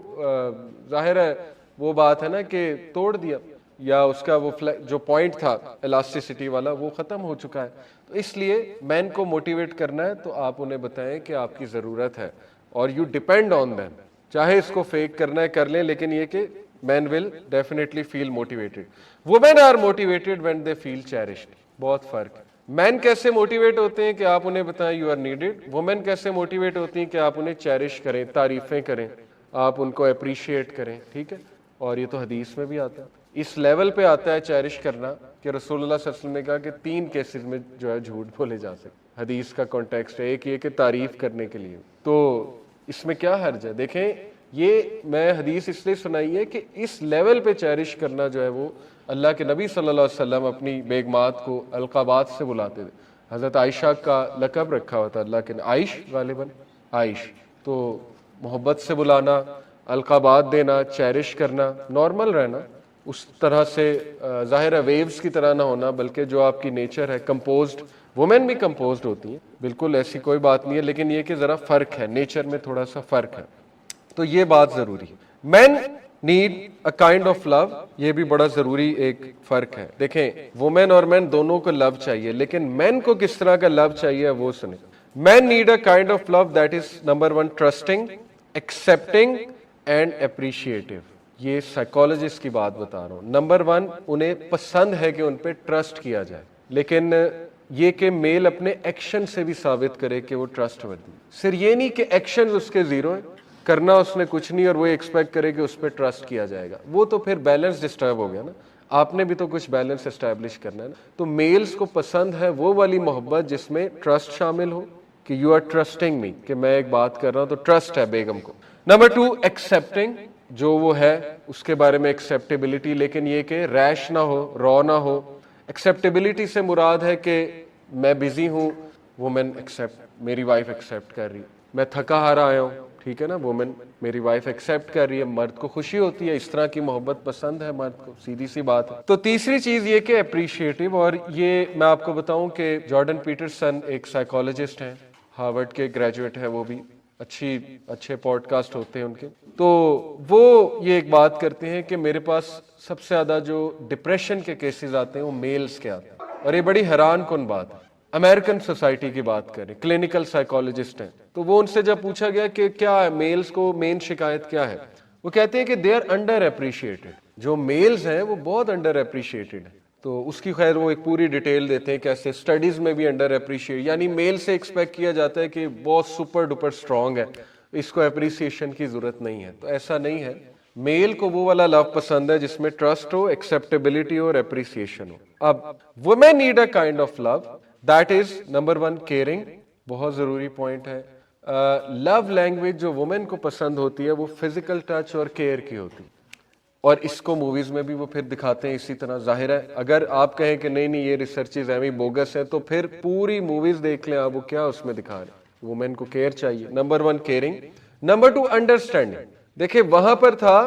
S1: ظاہر ہے وہ بات ہے نا کہ توڑ دیا, یا اس کا وہ جو پوائنٹ تھا الاسٹیسٹی والا وہ ختم ہو چکا ہے. تو اس لیے مین کو موٹیویٹ کرنا ہے تو آپ انہیں بتائیں کہ آپ کی ضرورت ہے اور یو ڈیپینڈ آن دیم. چاہے اس کو فیک کرنا ہے کر لیں, لیکن یہ کہ men will definitely feel motivated. Women are motivated when they feel cherished. بہت فرق ہے. مین کیسے موٹیویٹ ہوتے ہیں کہ آپ انہیں بتائیں یو آر نیڈیڈ. وومین کیسے موٹیویٹ ہوتی ہیں کہ آپ انہیں چیریش کریں, تعریفیں کریں, آپ ان کو اپریشیٹ کریں. ٹھیک ہے, اور یہ تو حدیث میں بھی آتا ہے. اس لیول پہ آتا ہے چیریش کرنا کہ رسول اللہ صلی اللہ علیہ وسلم نے کہا کہ 3 کیسز میں جو ہے جھوٹ بولے جا سکتے. حدیث کا کانٹیکسٹ ہے. ایک یہ کہ تعریف کرنے کے لیے, تو اس میں کیا حرج ہے؟ دیکھیں یہ میں حدیث اس لیے سنائی ہے کہ اس لیول پہ چیریش کرنا جو ہے وہ اللہ کے نبی صلی اللہ علیہ وسلم اپنی بیگمات کو القابات سے بلاتے تھے. حضرت عائشہ کا لقب رکھا ہوا تھا اللہ کے, عائش غالباً, عائش. تو محبت سے بلانا, القابات دینا, چیریش کرنا, نارمل رہنا, اس طرح سے ظاہر ہے ویوز کی طرح نہ ہونا, بلکہ جو آپ کی نیچر ہے کمپوزڈ. وومین بھی کمپوزڈ ہوتی ہیں, بالکل ایسی کوئی بات نہیں ہے, لیکن یہ کہ ذرا فرق ہے, نیچر میں تھوڑا سا فرق ہے. تو یہ بات ضروری ہے. Men need a kind of love, یہ بھی بڑا ضروری ایک فرق ہے. دیکھیں وومین اور مین دونوں کو لو چاہیے, لیکن مین کو کس طرح کا لو چاہیے وہ سنیں. Men need a kind of love that is number 1 trusting, accepting and appreciative. یہ سائیکالوجسٹ کی بات بتا رہا ہوں. نمبر 1 انہیں پسند ہے کہ ان پہ ٹرسٹ کیا جائے, لیکن یہ کہ میل اپنے ایکشن سے بھی ثابت کرے کہ وہ ٹرسٹ وردی. صرف یہ نہیں کہ ایکشن اس کے زیرو ہیں, کرنا اس نے کچھ نہیں اور وہ ایکسپیکٹ کرے کہ اس پہ ٹرسٹ کیا جائے گا, وہ تو پھر بیلنس ڈسٹرب ہو گیا نا. آپ نے بھی تو کچھ بیلنس اسٹیبلش کرنا ہے نا. تو میلز کو پسند ہے وہ والی محبت جس میں ٹرسٹ شامل ہو, کہ یو آر ٹرسٹنگ می, کہ میں ایک بات کر رہا ہوں تو ٹرسٹ ہے بیگم کو. نمبر 2 ایکسیپٹنگ, جو وہ ہے اس کے بارے میں ایکسیپٹیبلٹی, لیکن یہ کہ ریش نہ ہو, را نہ ہو. ایکسیپٹیبلٹی سے مراد ہے کہ میں بزی ہوں, وومن ایکسیپٹ, میری وائف ایکسیپٹ کر رہی. میں تھکا ہارا آیا ہوں, ٹھیک ہے نا, وومن میری وائف ایکسیپٹ کر رہی ہے. مرد کو خوشی ہوتی ہے, اس طرح کی محبت پسند ہے مرد کو, سیدھی سی بات ہے. تو تیسری چیز یہ کہ اپریشیٹو, اور یہ میں آپ کو بتاؤں کہ جارڈن پیٹرسن ایک سائیکالوجسٹ ہیں, ہارورڈ کے گریجویٹ ہے, وہ بھی اچھے پوڈ کاسٹ ہوتے ہیں ان کے. تو وہ یہ ایک بات کرتے ہیں کہ میرے پاس سب سے زیادہ جو ڈپریشن کے کیسز آتے ہیں وہ میلز کے آتے ہیں, اور یہ بڑی حیران کن بات ہے. امریکن سوسائٹی کی بات کریں, کلینکل سائیکالوجسٹ ہیں, تو وہ ان سے جب پوچھا گیا کہ کیا ہے میلز کو مین شکایت کیا ہے, وہ کہتے ہیں کہ دے آر انڈر اپریشیٹڈ. جو میلز ہیں وہ بہت انڈر اپریشیٹڈ ہیں. تو اس کی خیر وہ ایک پوری ڈیٹیل دیتے ہیں کیسے اسٹڈیز میں بھی انڈر اپریشیٹ, یعنی میل سے ایکسپیکٹ کیا جاتا ہے کہ بہت سپر ڈپر اسٹرانگ ہے, اس کو اپریسیشن کی ضرورت نہیں ہے. تو ایسا نہیں ہے. میل کو وہ والا لو پسند ہے جس میں ٹرسٹ ہو, ایکسیپٹیبلٹی اور اپریسیشن ہو. اب women need a kind of love that is number 1 caring, بہت ضروری پوائنٹ ہے. لو لینگویج جو وومن کو پسند ہوتی ہے وہ فزیکل ٹچ اور کیئر کی ہوتی ہے, اور اس کو موویز میں بھی وہ پھر دکھاتے ہیں اسی طرح. ظاہر ہے اگر آپ کہیں کہ نہیں یہ ریسرچز ایویں بوگس ہیں, تو پھر پوری موویز دیکھ لیں آپ, وہ کیا اس میں دکھا رہے ہیں. وومن کو کیئر چاہیے. Number 1 caring. Number 2 understanding. دیکھیں وہاں پر تھا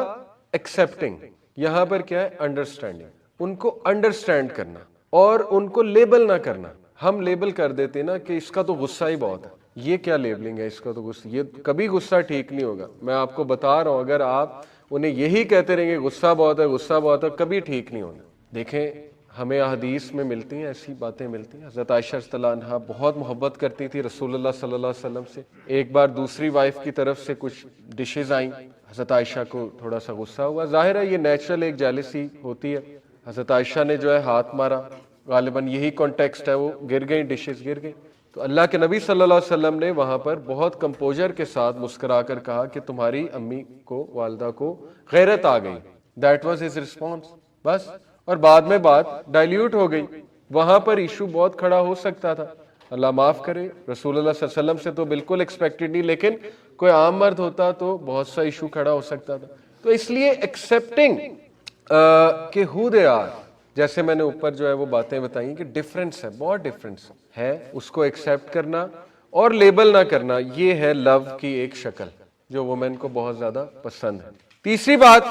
S1: ایکسیپٹنگ, یہاں پر کیا ہے انڈرسٹینڈنگ. ان کو انڈرسٹینڈ کرنا اور ان کو لیبل نہ کرنا. ہم لیبل کر دیتے ہیں نا کہ اس کا تو غصہ ہی بہت ہے, یہ کیا لیبلنگ ہے, اس کا تو غصہ, یہ کبھی غصہ ٹھیک نہیں ہوگا. میں آپ کو بتا رہا ہوں, اگر آپ انہیں یہی کہتے رہیں گے غصہ بہت ہے غصہ بہت ہے, کبھی ٹھیک نہیں ہونا. دیکھیں ہمیں احادیث میں ملتی ہیں, ایسی باتیں ملتی ہیں. حضرت عائشہ رضی اللہ عنہا بہت محبت کرتی تھی رسول اللہ صلی اللہ علیہ وسلم سے. ایک بار دوسری وائف کی طرف سے کچھ ڈشز آئیں, حضرت عائشہ کو تھوڑا سا غصہ ہوا. ظاہر ہے یہ نیچرل ایک جیلسی ہوتی ہے. حضرت عائشہ نے جو ہے ہاتھ مارا, غالباً یہی کانٹیکسٹ ہے, وہ گر گئیں, ڈشز گر گئیں. تو اللہ کے نبی صلی اللہ علیہ وسلم نے وہاں پر بہت کمپوزر کے ساتھ مسکرا کر کہا کہ تمہاری امی کو, والدہ کو غیرت آ گئی. دیٹ واز ہز رسپانس, بس. اور بعد میں بات ڈائلیوٹ ہو گئی. وہاں پر ایشو بہت کھڑا ہو سکتا تھا, اللہ معاف کرے, رسول اللہ صلی اللہ علیہ وسلم سے تو بالکل ایکسپیکٹڈ نہیں, لیکن کوئی عام مرد ہوتا تو بہت سا ایشو کھڑا ہو سکتا تھا. تو اس لیے ایکسیپٹنگ کہ ہو دے آر, جیسے میں نے اوپر جو ہے وہ باتیں بتائیں کہ ڈفرینس ہے, بہت ڈفرینس ہے, اس کو ایکسیپٹ کرنا اور لیبل نہ کرنا، یہ ہے لو کی ایک شکل جو وومن کو بہت زیادہ پسند ہے۔ تیسری بات،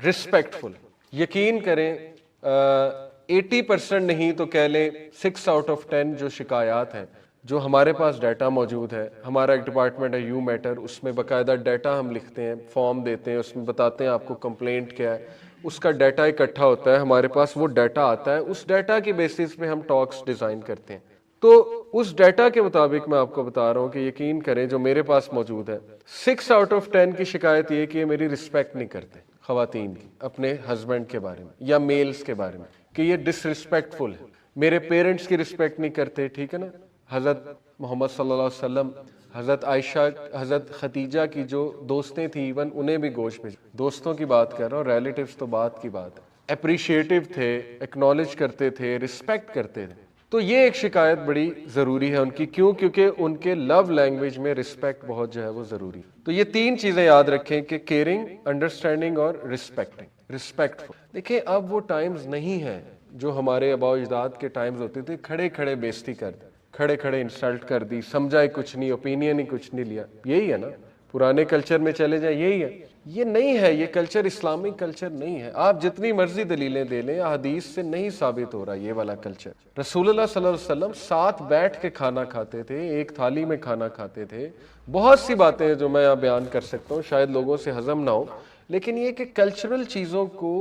S1: رسپیکٹفل۔ یقین کریں 80% نہیں تو کہہ لیں 6 آؤٹ آف 10 جو شکایات ہیں، جو ہمارے پاس ڈیٹا موجود ہے، ہمارا ایک ڈپارٹمنٹ ہے یو میٹر، اس میں باقاعدہ ڈیٹا ہم لکھتے ہیں، فارم دیتے ہیں، اس میں بتاتے ہیں آپ کو کمپلینٹ کیا ہے، اس کا ڈیٹا اکٹھا ہوتا ہے، ہمارے پاس وہ ڈیٹا آتا ہے، اس ڈیٹا کی بیسس پہ ہم ٹاکس ڈیزائن کرتے ہیں۔ تو اس ڈیٹا کے مطابق میں آپ کو بتا رہا ہوں کہ یقین کریں جو میرے پاس موجود ہے، 6 آؤٹ آف 10 کی شکایت یہ کہ یہ میری رسپیکٹ نہیں کرتے خواتین کی، اپنے ہسبینڈ کے بارے میں یا میلز کے بارے میں، کہ یہ ڈس ریسپیکٹفل ہے، میرے پیرنٹس کی رسپیکٹ نہیں کرتے، ٹھیک ہے نا۔ حضرت محمد صلی اللہ علیہ وسلم، حضرت عائشہ، حضرت خدیجہ کی جو دوستیں تھیں، ایون انہیں بھی گوشت بھیجا، دوستوں کی بات کر رہا ہوں، ریلیٹیوز تو بات کی بات ہے، اپریشیٹو تھے، ایکنالج کرتے تھے، رسپیکٹ کرتے تھے۔ تو یہ ایک شکایت بڑی ضروری ہے ان کی، کیوں؟ کیونکہ ان کے لو لینگویج میں رسپیکٹ بہت جو ہے وہ ضروری ہے۔ تو یہ 3 چیزیں یاد رکھیں کہ کیئرنگ، انڈرسٹینڈنگ اور رسپیکٹفل۔ دیکھیں اب وہ ٹائمز نہیں ہیں جو ہمارے آباء و اجداد کے ٹائمز ہوتے تھے، کھڑے کھڑے بےزتی کر دی، کھڑے کھڑے انسلٹ کر دی، سمجھا ہی کچھ نہیں، اوپینین ہی کچھ نہیں لیا، یہی ہے نا۔ پرانے کلچر میں چلے جائیں یہی ہے، یہ نہیں ہے، یہ کلچر اسلامک کلچر نہیں ہے۔ آپ جتنی مرضی دلیلیں دے لیں، حدیث سے نہیں ثابت ہو رہا یہ والا کلچر۔ رسول اللہ صلی اللہ علیہ وسلم ساتھ بیٹھ کے کھانا کھاتے تھے، ایک تھالی میں کھانا کھاتے تھے۔ بہت سی باتیں ہیں جو میں یہاں بیان کر سکتا ہوں، شاید لوگوں سے ہضم نہ ہو، لیکن یہ کہ کلچرل چیزوں کو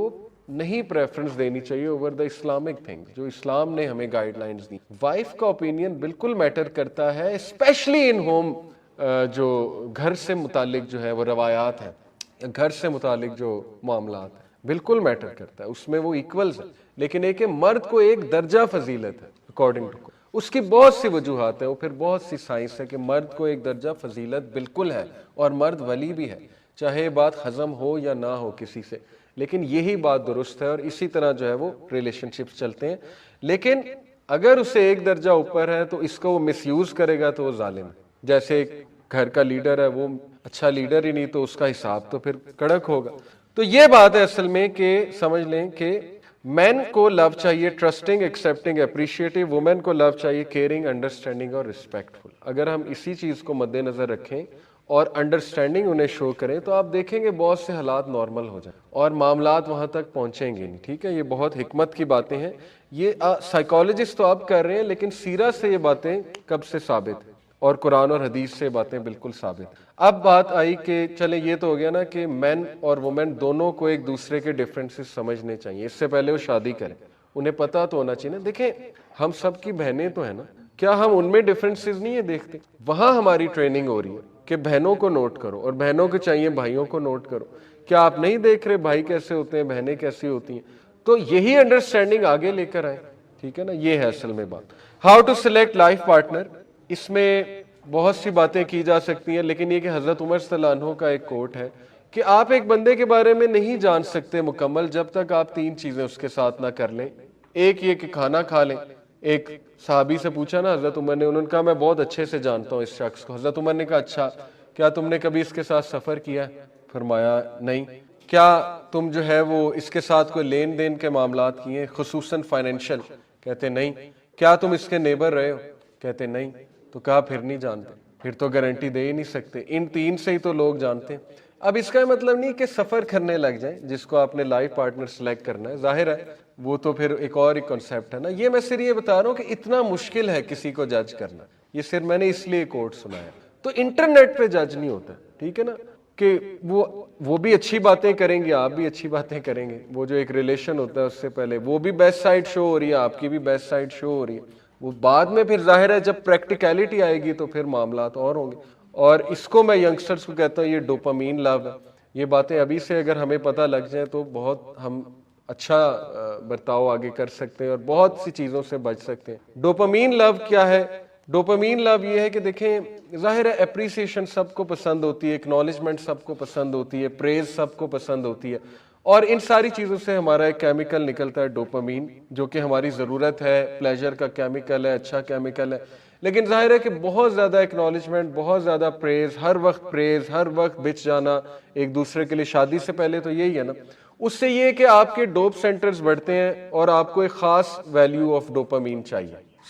S1: نہیں پریفرنس دینی چاہیے اوور دا اسلامک تھنگ، جو اسلام نے ہمیں گائیڈ لائنز دی۔ وائف کا اوپینین بالکل میٹر کرتا ہے، اسپیشلی ان ہوم، جو گھر سے متعلق جو ہے وہ روایات ہیں، گھر سے متعلق جو معاملات ہیں، بالکل میٹر کرتا ہے، اس میں وہ ایکولز ہے۔ لیکن ایک مرد کو ایک درجہ فضیلت ہے اکارڈنگ ٹو، اس کی بہت سی وجوہات ہیں، وہ پھر بہت سی سائنس ہے کہ مرد کو ایک درجہ فضیلت بالکل ہے، اور مرد ولی بھی ہے، چاہے بات ہضم ہو یا نہ ہو کسی سے، لیکن یہی بات درست ہے، اور اسی طرح جو ہے وہ ریلیشن شپس چلتے ہیں۔ لیکن اگر اسے ایک درجہ اوپر ہے تو اس کو وہ مس یوز کرے گا تو وہ ظالم ہے۔ جیسے ایک گھر کا لیڈر ہے، وہ اچھا لیڈر ہی نہیں تو اس کا حساب تو پھر کڑک ہوگا۔ تو یہ بات ہے اصل میں کہ سمجھ لیں کہ مین کو لو چاہیے ٹرسٹنگ، ایکسیپٹنگ، اپریشیٹنگ، وومن کو لو چاہیے کیئرنگ، انڈرسٹینڈنگ اور رسپیکٹفل۔ اگر ہم اسی چیز کو مد نظر رکھیں اور انڈرسٹینڈنگ انہیں شو کریں تو آپ دیکھیں گے بہت سے حالات نارمل ہو جائیں اور معاملات وہاں تک پہنچیں گے نہیں، ٹھیک ہے۔ یہ بہت حکمت کی باتیں ہیں، یہ سائیکالوجسٹ تو اب کر رہے ہیں، لیکن سیرت سے یہ باتیں کب سے ثابت ہیں، اور قرآن اور حدیث سے باتیں بالکل ثابت۔ اب بات آئی کہ چلیں یہ تو ہو گیا نا کہ مین اور وومن دونوں کو ایک دوسرے کے ڈفرینسز سمجھنے چاہیے، اس سے پہلے وہ شادی کریں، انہیں پتہ تو ہونا چاہیے نا۔ دیکھیں ہم سب کی بہنیں تو ہیں نا، کیا ہم ان میں ڈفرینسز نہیں دیکھتے؟ وہاں ہماری ٹریننگ ہو رہی ہے کہ بہنوں کو نوٹ کرو، اور بہنوں کو چاہیے بھائیوں کو نوٹ کرو۔ کیا آپ نہیں دیکھ رہے بھائی کیسے ہوتے ہیں، بہنیں کیسی ہوتی ہیں؟ تو یہی انڈرسٹینڈنگ آگے لے کر آئے، ٹھیک ہے نا۔ یہ ہے اصل میں بات۔ How to select life partner, اس میں بہت سی باتیں کی جا سکتی ہیں، لیکن یہ کہ حضرت عمر صلی اللہ عنہ کا ایک کوٹ ہے کہ آپ ایک بندے کے بارے میں نہیں جان سکتے مکمل جب تک آپ 3 چیزیں اس کے ساتھ نہ کر لیں۔ ایک یہ کہ کھانا کھا لیں۔ ایک صحابی سے پوچھا نا حضرت عمر نے، انہوں نے کہا میں بہت اچھے سے جانتا ہوں اس شخص کو۔ حضرت عمر نے کہا اچھا، کیا تم نے کبھی اس کے ساتھ سفر کیا؟ فرمایا نہیں۔ کیا تم جو ہے وہ اس کے ساتھ کوئی لین دین کے معاملات کیے، خصوصاً فائنینشل؟ کہتے نہیں۔ کیا تم اس کے نیبر رہے ہو؟ کہتے نہیں۔ تو کہا پھر نہیں جانتے، پھر تو گارنٹی دے ہی نہیں سکتے، ان 3 سے ہی تو لوگ جانتے ہیں۔ اب اس کا مطلب نہیں کہ سفر کرنے لگ جائیں جس کو آپ نے لائف پارٹنر سلیکٹ کرنا ہے، ظاہر ہے وہ تو پھر ایک اور ہی کنسیپٹ ہے نا۔ یہ میں صرف یہ بتا رہا ہوں کہ اتنا مشکل ہے کسی کو جج کرنا، یہ صرف میں نے اس لیے کوٹ سنا ہے۔ تو انٹرنیٹ پہ جج نہیں ہوتا، ٹھیک ہے نا، کہ وہ بھی اچھی باتیں کریں گے، آپ بھی اچھی باتیں کریں گے، وہ جو ایک ریلیشن ہوتا ہے اس سے پہلے وہ بھی بیسٹ سائڈ شو ہو رہی ہے، آپ کی بھی بیسٹ سائڈ شو ہو رہی ہے، وہ بعد میں پھر ظاہر ہے جب پریکٹیکلٹی آئے گی تو پھر معاملات اور ہوں گے۔ اور اس کو میں ینگسٹرز کو کہتا ہوں یہ ڈوپامین لو ہے۔ یہ باتیں ابھی سے اگر ہمیں پتہ لگ جائیں تو بہت ہم اچھا برتاؤ آگے کر سکتے ہیں اور بہت سی چیزوں سے بچ سکتے ہیں۔ ڈوپامین لو کیا ہے؟ ڈوپامین لو یہ ہے کہ دیکھیں ظاہر ہے اپریسیشن سب کو پسند ہوتی ہے، ایکنالجمنٹ سب کو پسند ہوتی ہے، پریز سب کو پسند ہوتی ہے، اور ان ساری چیزوں سے ہمارا ایک کیمیکل نکلتا ہے ڈوپامین، جو کہ ہماری ضرورت ہے، پلیجر کا کیمیکل ہے، اچھا کیمیکل ہے۔ لیکن ظاہر ہے کہ بہت زیادہ ایکنالجمنٹ، بہت زیادہ پریز، ہر وقت بچ جانا ایک دوسرے کے لیے، شادی سے پہلے تو یہی ہے نا، اس سے یہ کہ آپ کے ڈوپ سینٹرز بڑھتے ہیں اور آپ کو ایک خاص ویلیو آف ڈوپامین چاہیے۔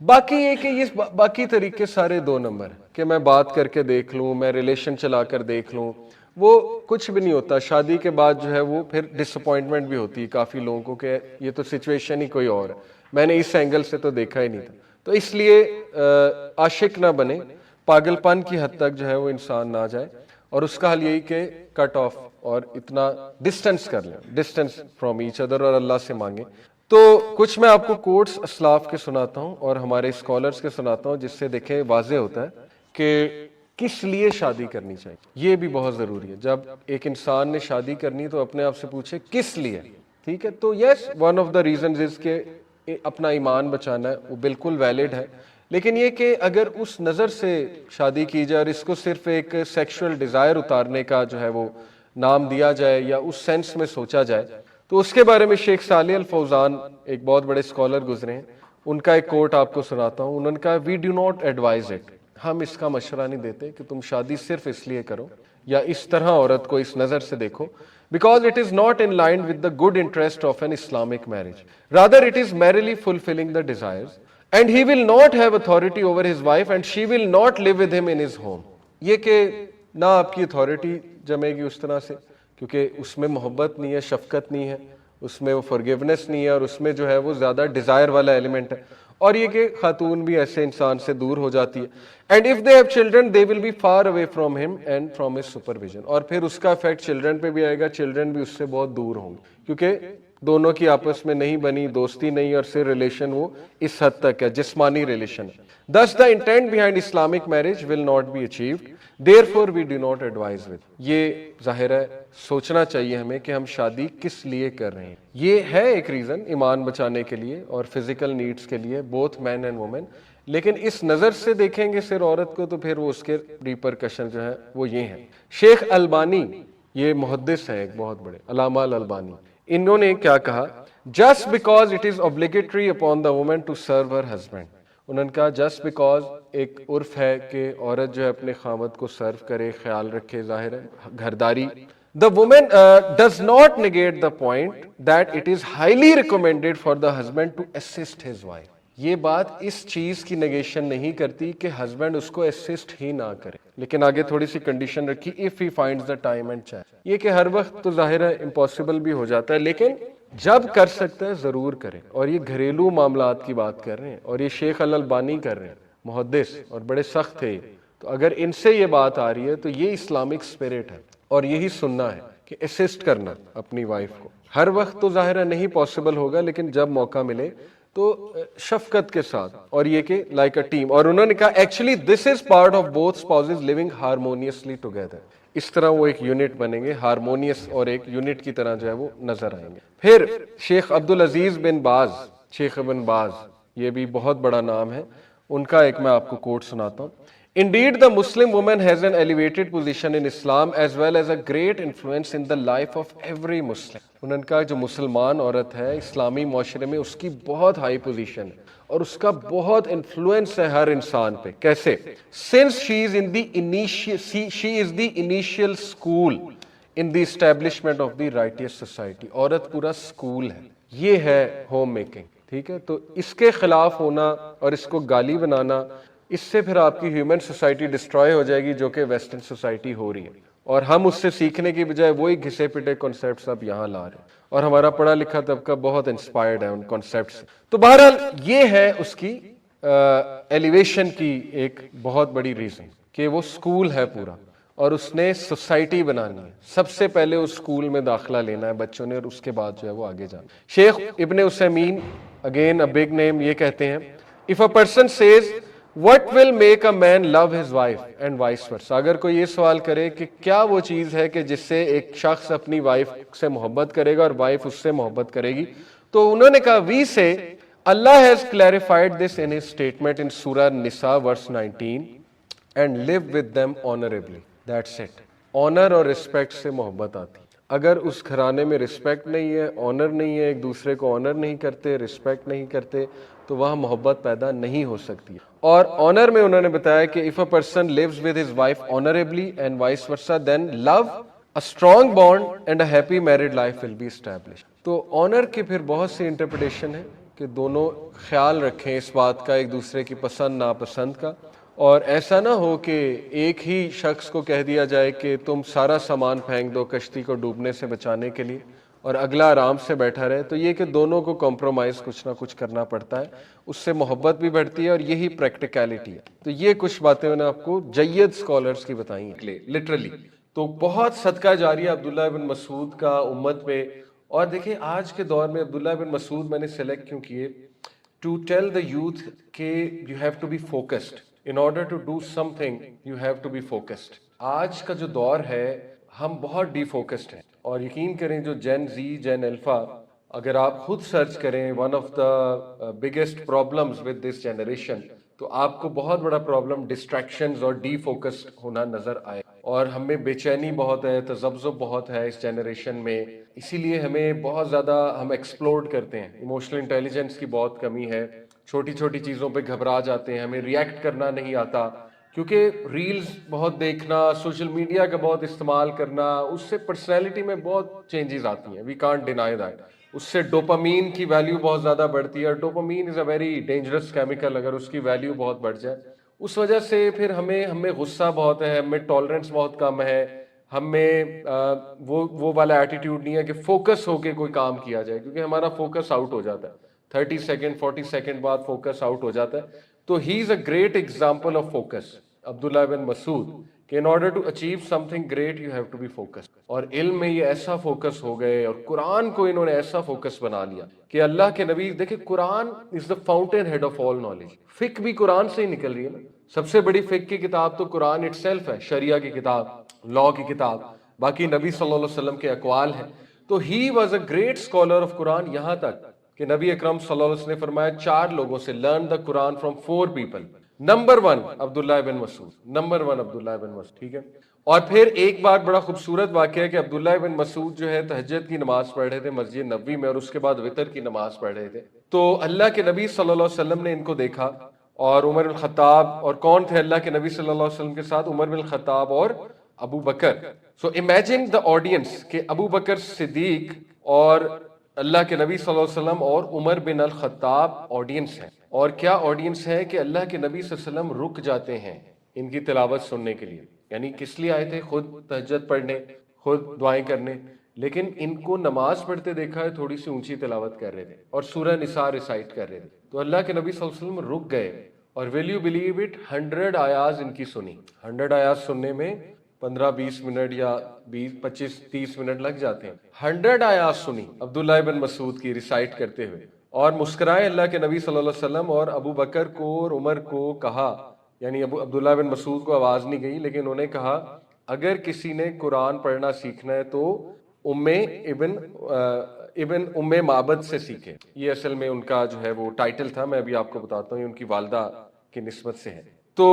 S1: باقی یہ کہ یہ باقی طریقے سارے 2 نمبر ہیں کہ میں بات کر کے دیکھ لوں، میں ریلیشن چلا کر دیکھ لوں، وہ کچھ بھی نہیں ہوتا. شادی کے بعد جو ہے وہ پھر ڈس اپوائنٹمنٹ بھی ہوتی ہے کافی لوگوں کو کہ یہ تو سچویشن ہی کوئی اور ہے، میں نے اس اینگل سے تو دیکھا ہی نہیں تھا. تو اس لیے عاشق نہ بنے، پاگل پن کی حد تک جو ہے وہ انسان نہ جائے، اور اس کا حل یہی کہ کٹ آف اور اتنا ڈسٹینس کر لیں، ڈسٹینس فرام ایچ ادر، اور اللہ سے مانگیں. تو کچھ میں آپ کو کوٹس اسلاف کے سناتا ہوں اور ہمارے اسکالرس کے سناتا ہوں، جس سے دیکھیں واضح ہوتا ہے کہ کس لیے شادی کرنی چاہیے. یہ بھی بہت ضروری ہے. جب ایک انسان نے شادی کرنی تو اپنے آپ سے پوچھے کس لیے. ٹھیک ہے، تو yes one of the reasons is کہ اپنا ایمان بچانا ہے، وہ بالکل ویلڈ ہے. لیکن یہ کہ اگر اس نظر سے شادی کی جائے اور اس کو صرف ایک سیکشول ڈیزائر اتارنے کا جو ہے وہ نام دیا جائے یا اس سینس میں سوچا جائے، تو اس کے بارے میں شیخ صالح الفوزان ایک بہت بڑے اسکالر گزرے ہیں، ان کا ایک کوٹ آپ کو سناتا ہوں. انہوں نے کہا we do not advise it, ہم اس کا مشورہ نہیں دیتے کہ تم شادی صرف اس لیے کرو یا اس طرح عورت کو اس نظر سے دیکھو، because it is not in line with the good interest of an Islamic marriage. Rather, it is merely fulfilling the desires, and he will not have authority over his wife and she will not live with him in his home. یہ کہ نہ آپ کی authority جمے گی اس طرح سے، کیونکہ اس میں محبت نہیں ہے، شفقت نہیں ہے، اس میں وہ forgiveness نہیں ہے، اور اس میں جو ہے وہ زیادہ ڈیزائر والا ایلیمنٹ ہے. اور یہ کہ خاتون بھی ایسے انسان سے دور ہو جاتی ہے. And if they have children they will be far away from him and from his supervision. اور پھر اس کا افیکٹ چلڈرن پہ بھی آئے گا، چلڈرن بھی اس سے بہت دور ہوں گے، کیونکہ دونوں کی آپس میں نہیں بنی، دوستی نہیں، اور سے ریلیشن وہ اس حد تک ہے، جسمانی ریلیشن ہے. Thus the intent behind Islamic marriage will not be achieved. Therefore we do not advise with. یہ ظاہر ہے سوچنا چاہیے ہمیں کہ ہم شادی کس لیے کر رہے ہیں. یہ ہے ایک ریزن ایمان بچانے کے لیے اور فزیکل نیڈز کے لیے، بوتھ مین اینڈ وومن. لیکن اس نظر سے دیکھیں گے صرف عورت کو تو پھر وہ اس کے ریپرکشن جو ہے وہ یہ ہیں. شیخ البانی، یہ محدث ہیں ایک بہت بڑے، علامہ الالبانی، انہوں نے کیا کہا؟ Just because it is obligatory upon the woman to serve her husband. انہوں نے کہا جسٹ بیکاز ایک عرف ہے کہ عورت جو ہے اپنے خاوند کو سرو کرے، خیال رکھے، ظاہر ہے گھرداری. The woman does not negate the point that it is highly recommended for the husband to assist his wife. یہ بات اس چیز کی نگیشن نہیں کرتی کہ ہسبینڈ اس کو اسسٹ ہی نہ کرے، لیکن آگے تھوڑی سی کنڈیشن رکھی if he finds the time and chance. یہ کہ ہر وقت تو ظاہر ہے امپاسبل بھی ہو جاتا ہے، لیکن جب کر سکتا ہے ضرور کرے. اور یہ گھریلو معاملات کی بات کر رہے ہیں، اور یہ شیخ الالبانی کر رہے ہیں، محدث اور بڑے سخت تھے. تو اگر ان سے یہ بات آ رہی ہے تو یہ اسلامک اسپرٹ ہے، اور یہی سننا ہے کہ اسسٹ کرنا اپنی وائف کو. ہر وقت تو ظاہر ہے نہیں پاسبل ہوگا، لیکن جب موقع ملے تو شفقت کے ساتھ، اور یہ کہ لائک اے ٹیم. اور انہوں نے کہا actually this is part of both spouses living harmoniously together. اس طرح وہ ایک یونٹ بنیں گے، ہارمونیس، اور ایک یونٹ کی طرح جو ہے وہ نظر آئیں گے. پھر شیخ عبدالعزیز بن باز، شیخ ابن باز، یہ بھی بہت بڑا نام ہے، ان کا ایک میں آپ کو کوٹ سناتا ہوں. Indeed, the Muslim woman has an elevated position in Islam as well as a great influence in the life of every Muslim. انہوں نے کہا جو مسلمان عورت ہے اسلامی معاشرے میں اس کی بہت ہائی پوزیشن ہے اور اس کا بہت انفلوئنس ہے ہر انسان پہ. کیسے؟ Since she is the initial school in the establishment of the righteous society. عورت پورا اسکول ہے، یہ ہے ہوم میکنگ. ٹھیک ہے، تو اس کے خلاف ہونا اور اس کو گالی بنانا، اس سے پھر آپ کی ہیومن سوسائٹی ڈسٹروائے ہو جائے گی، جو کہ ویسٹرن سوسائٹی ہو رہی ہے. اور ہم اس سے سیکھنے کی بجائے وہی گھسے پٹے کانسیپٹس اب یہاں لا رہے ہیں، اور ہمارا پڑھا لکھا طبقہ بہت انسپائرڈ ہے ان کانسیپٹس. تو بہرحال یہ ہے اس کی ایلیویشن کی ایک بہت بڑی ریزن کہ وہ اسکول ہے پورا، اور اس نے سوسائٹی بنانی ہے. سب سے پہلے اس اسکول میں داخلہ لینا ہے بچوں نے، اور اس کے بعد جو ہے وہ آگے جانا. شیخ ابن عثیمین، اگین اے بگ نیم، یہ کہتے ہیں if a person says what will make a man love his wife and vice versa. اگر کوئی یہ سوال کرے کہ کیا وہ چیز ہے کہ جس سے ایک شخص اپنی وائف سے محبت کرے گا اور وائف اس سے محبت کرے گی، تو انہوں نے کہا we say Allah has clarified this in his statement in Surah Nisa verse 19 and live with them honorably. That's it. Owner اور رسپیکٹ سے محبت آتی. اگر اس گھرانے میں رسپیکٹ نہیں ہے، آنر نہیں ہے، ایک دوسرے کو آنر نہیں کرتے، رسپیکٹ نہیں کرتے، تو وہاں محبت پیدا نہیں ہو سکتی. اور آنر میں انہوں نے بتایا کہ if a person lives with his wife honorably and vice versa then love a strong bond and a happy married life will be established. تو آنر کے پھر بہت سی انٹرپریٹیشن ہے کہ دونوں خیال رکھیں اس بات کا ایک دوسرے کی پسند ناپسند کا، اور ایسا نہ ہو کہ ایک ہی شخص کو کہہ دیا جائے کہ تم سارا سامان پھینک دو کشتی کو ڈوبنے سے بچانے کے لیے اور اگلا آرام سے بیٹھا رہے. تو یہ کہ دونوں کو کمپرومائز کچھ نہ کچھ کرنا پڑتا ہے، اس سے محبت بھی بڑھتی ہے اور یہی پریکٹیکلٹی ہے. تو یہ کچھ باتیں میں نے آپ کو جید اسکالرس کی بتائی ہیں لٹرلی. تو بہت صدقہ جاریہ عبداللہ بن مسعود کا امت پہ. اور دیکھیں آج کے دور میں عبداللہ بن مسعود میں نے سلیکٹ کیوں کیے، ٹو ٹیل دا یوتھ کہ you have to be focused in order to do something, you have to be focused. آج کا جو دور ہے ہم بہت ڈی فوکسڈ ہیں، اور یقین کریں جو جین زی جین الفا، اگر آپ خود سرچ کریں one of the biggest problems with this generation, تو آپ کو بہت بڑا پرابلم ڈسٹریکشنز اور ڈی فوکسڈ ہونا نظر آئے. اور ہمیں بے چینی بہت ہے، تذبذب بہت ہے اس جنریشن میں، اسی لیے ہمیں بہت زیادہ ہم ایکسپلورڈ کرتے ہیں. ایموشنل انٹیلیجنس کی بہت کمی ہے، چھوٹی چھوٹی چیزوں پہ گھبرا جاتے ہیں، ہمیں ریئیکٹ کرنا نہیں آتا، کیونکہ ریلز بہت دیکھنا، سوشل میڈیا کا بہت استعمال کرنا، اس سے پرسنالٹی میں بہت چینجز آتی ہیں. We can't deny that. اس سے ڈوپامین کی ویلیو بہت زیادہ بڑھتی ہے، اور dopamine is a very dangerous chemical. اگر اس کی ویلیو بہت بڑھ جائے، اس وجہ سے پھر ہمیں غصہ بہت ہے، ہمیں ٹالرنس بہت کم ہے، ہمیں وہ والا ایٹیٹیوڈ نہیں ہے کہ فوکس ہو کے کوئی کام کیا جائے، کیونکہ ہمارا فوکس آؤٹ ہو جاتا ہے 30 سیکنڈ 40 سیکنڈ بعد فوکس آؤٹ ہو جاتا ہے. تو he is a great example of focus, Abdullah bin Masud, کہ in order to achieve something great you have to be focus. اور علم میں یہ ایسا فوکس ہو گئے، اور قرآن کو انہوں نے ایسا فوکس بنا لیا کہ اللہ کے نبی، دیکھیں Quran is the fountain head of all knowledge. فقہ بھی قرآن سے ہی نکل رہی ہے نا. سب سے بڑی فقہ کی کتاب تو قرآن اٹ سیلف ہے، شریعہ کی کتاب، لاء کی کتاب. باقی نبی صلی اللہ علیہ وسلم کے اقوال ہیں. تو he was a great scholar of Quran, یہاں تک کہ نبی اکرم صلی اللہ علیہ وسلم نے فرمایا 4 لوگوں سے learn the Quran from 4 people. Number 1 Abdullah bin Masood, number 1 Abdullah bin Masood, ٹھیک ہے. اور پھر ایک بات بڑا خوبصورت واقعہ ہے کہ عبداللہ بن مسعود جو ہے تہجد کی نماز پڑھ رہے تھے مسجد نبوی میں، اور اس کے بعد وتر کی نماز پڑھ رہے تھے. تو اللہ کے نبی صلی اللہ علیہ وسلم نے ان کو دیکھا، اور عمر بن الخطاب، اور کون تھے اللہ کے نبی صلی اللہ علیہ وسلم کے ساتھ؟ عمر بن الخطاب اور ابو بکر. سو امیجن دا آڈینس کہ ابو بکر صدیق اور اللہ کے نبی صلی اللہ علیہ وسلم اور عمر بن الخطاب آڈینس ہیں. اور کیا آڈینس ہے کہ اللہ کے نبی صلی اللہ علیہ وسلم رک جاتے ہیں ان کی تلاوت سننے کے لیے. یعنی کس لیے آئے تھے؟ خود تہجد پڑھنے، خود دعائیں کرنے، لیکن ان کو نماز پڑھتے دیکھا ہے تھوڑی سی اونچی تلاوت کر رہے تھے اور سورہ نساء ریسائٹ کر رہے تھے. تو اللہ کے نبی صلی اللہ علیہ وسلم رک گئے، اور ول یو بلیو اٹ 100 آیات ان کی سنی. 100 آیات سننے میں 15-20 منٹ یا 25-30 منٹ لگ جاتے ہیں. 100 آیات سنی عبداللہ بن مسعود کی ریسائٹ کرتے ہوئے، اور مسکرائے اللہ کے نبی صلی اللہ علیہ وسلم، اور ابو بکر کو اور عمر کو کہا، یعنی عبداللہ بن مسعود کو آواز نہیں گئی لیکن انہوں نے کہا اگر کسی نے قرآن پڑھنا سیکھنا ہے تو ابن ام معبد سے سیکھے. یہ اصل میں ان کا جو ہے وہ ٹائٹل تھا، میں ابھی آپ کو بتاتا ہوں، یہ ان کی والدہ کی نسبت سے ہے. تو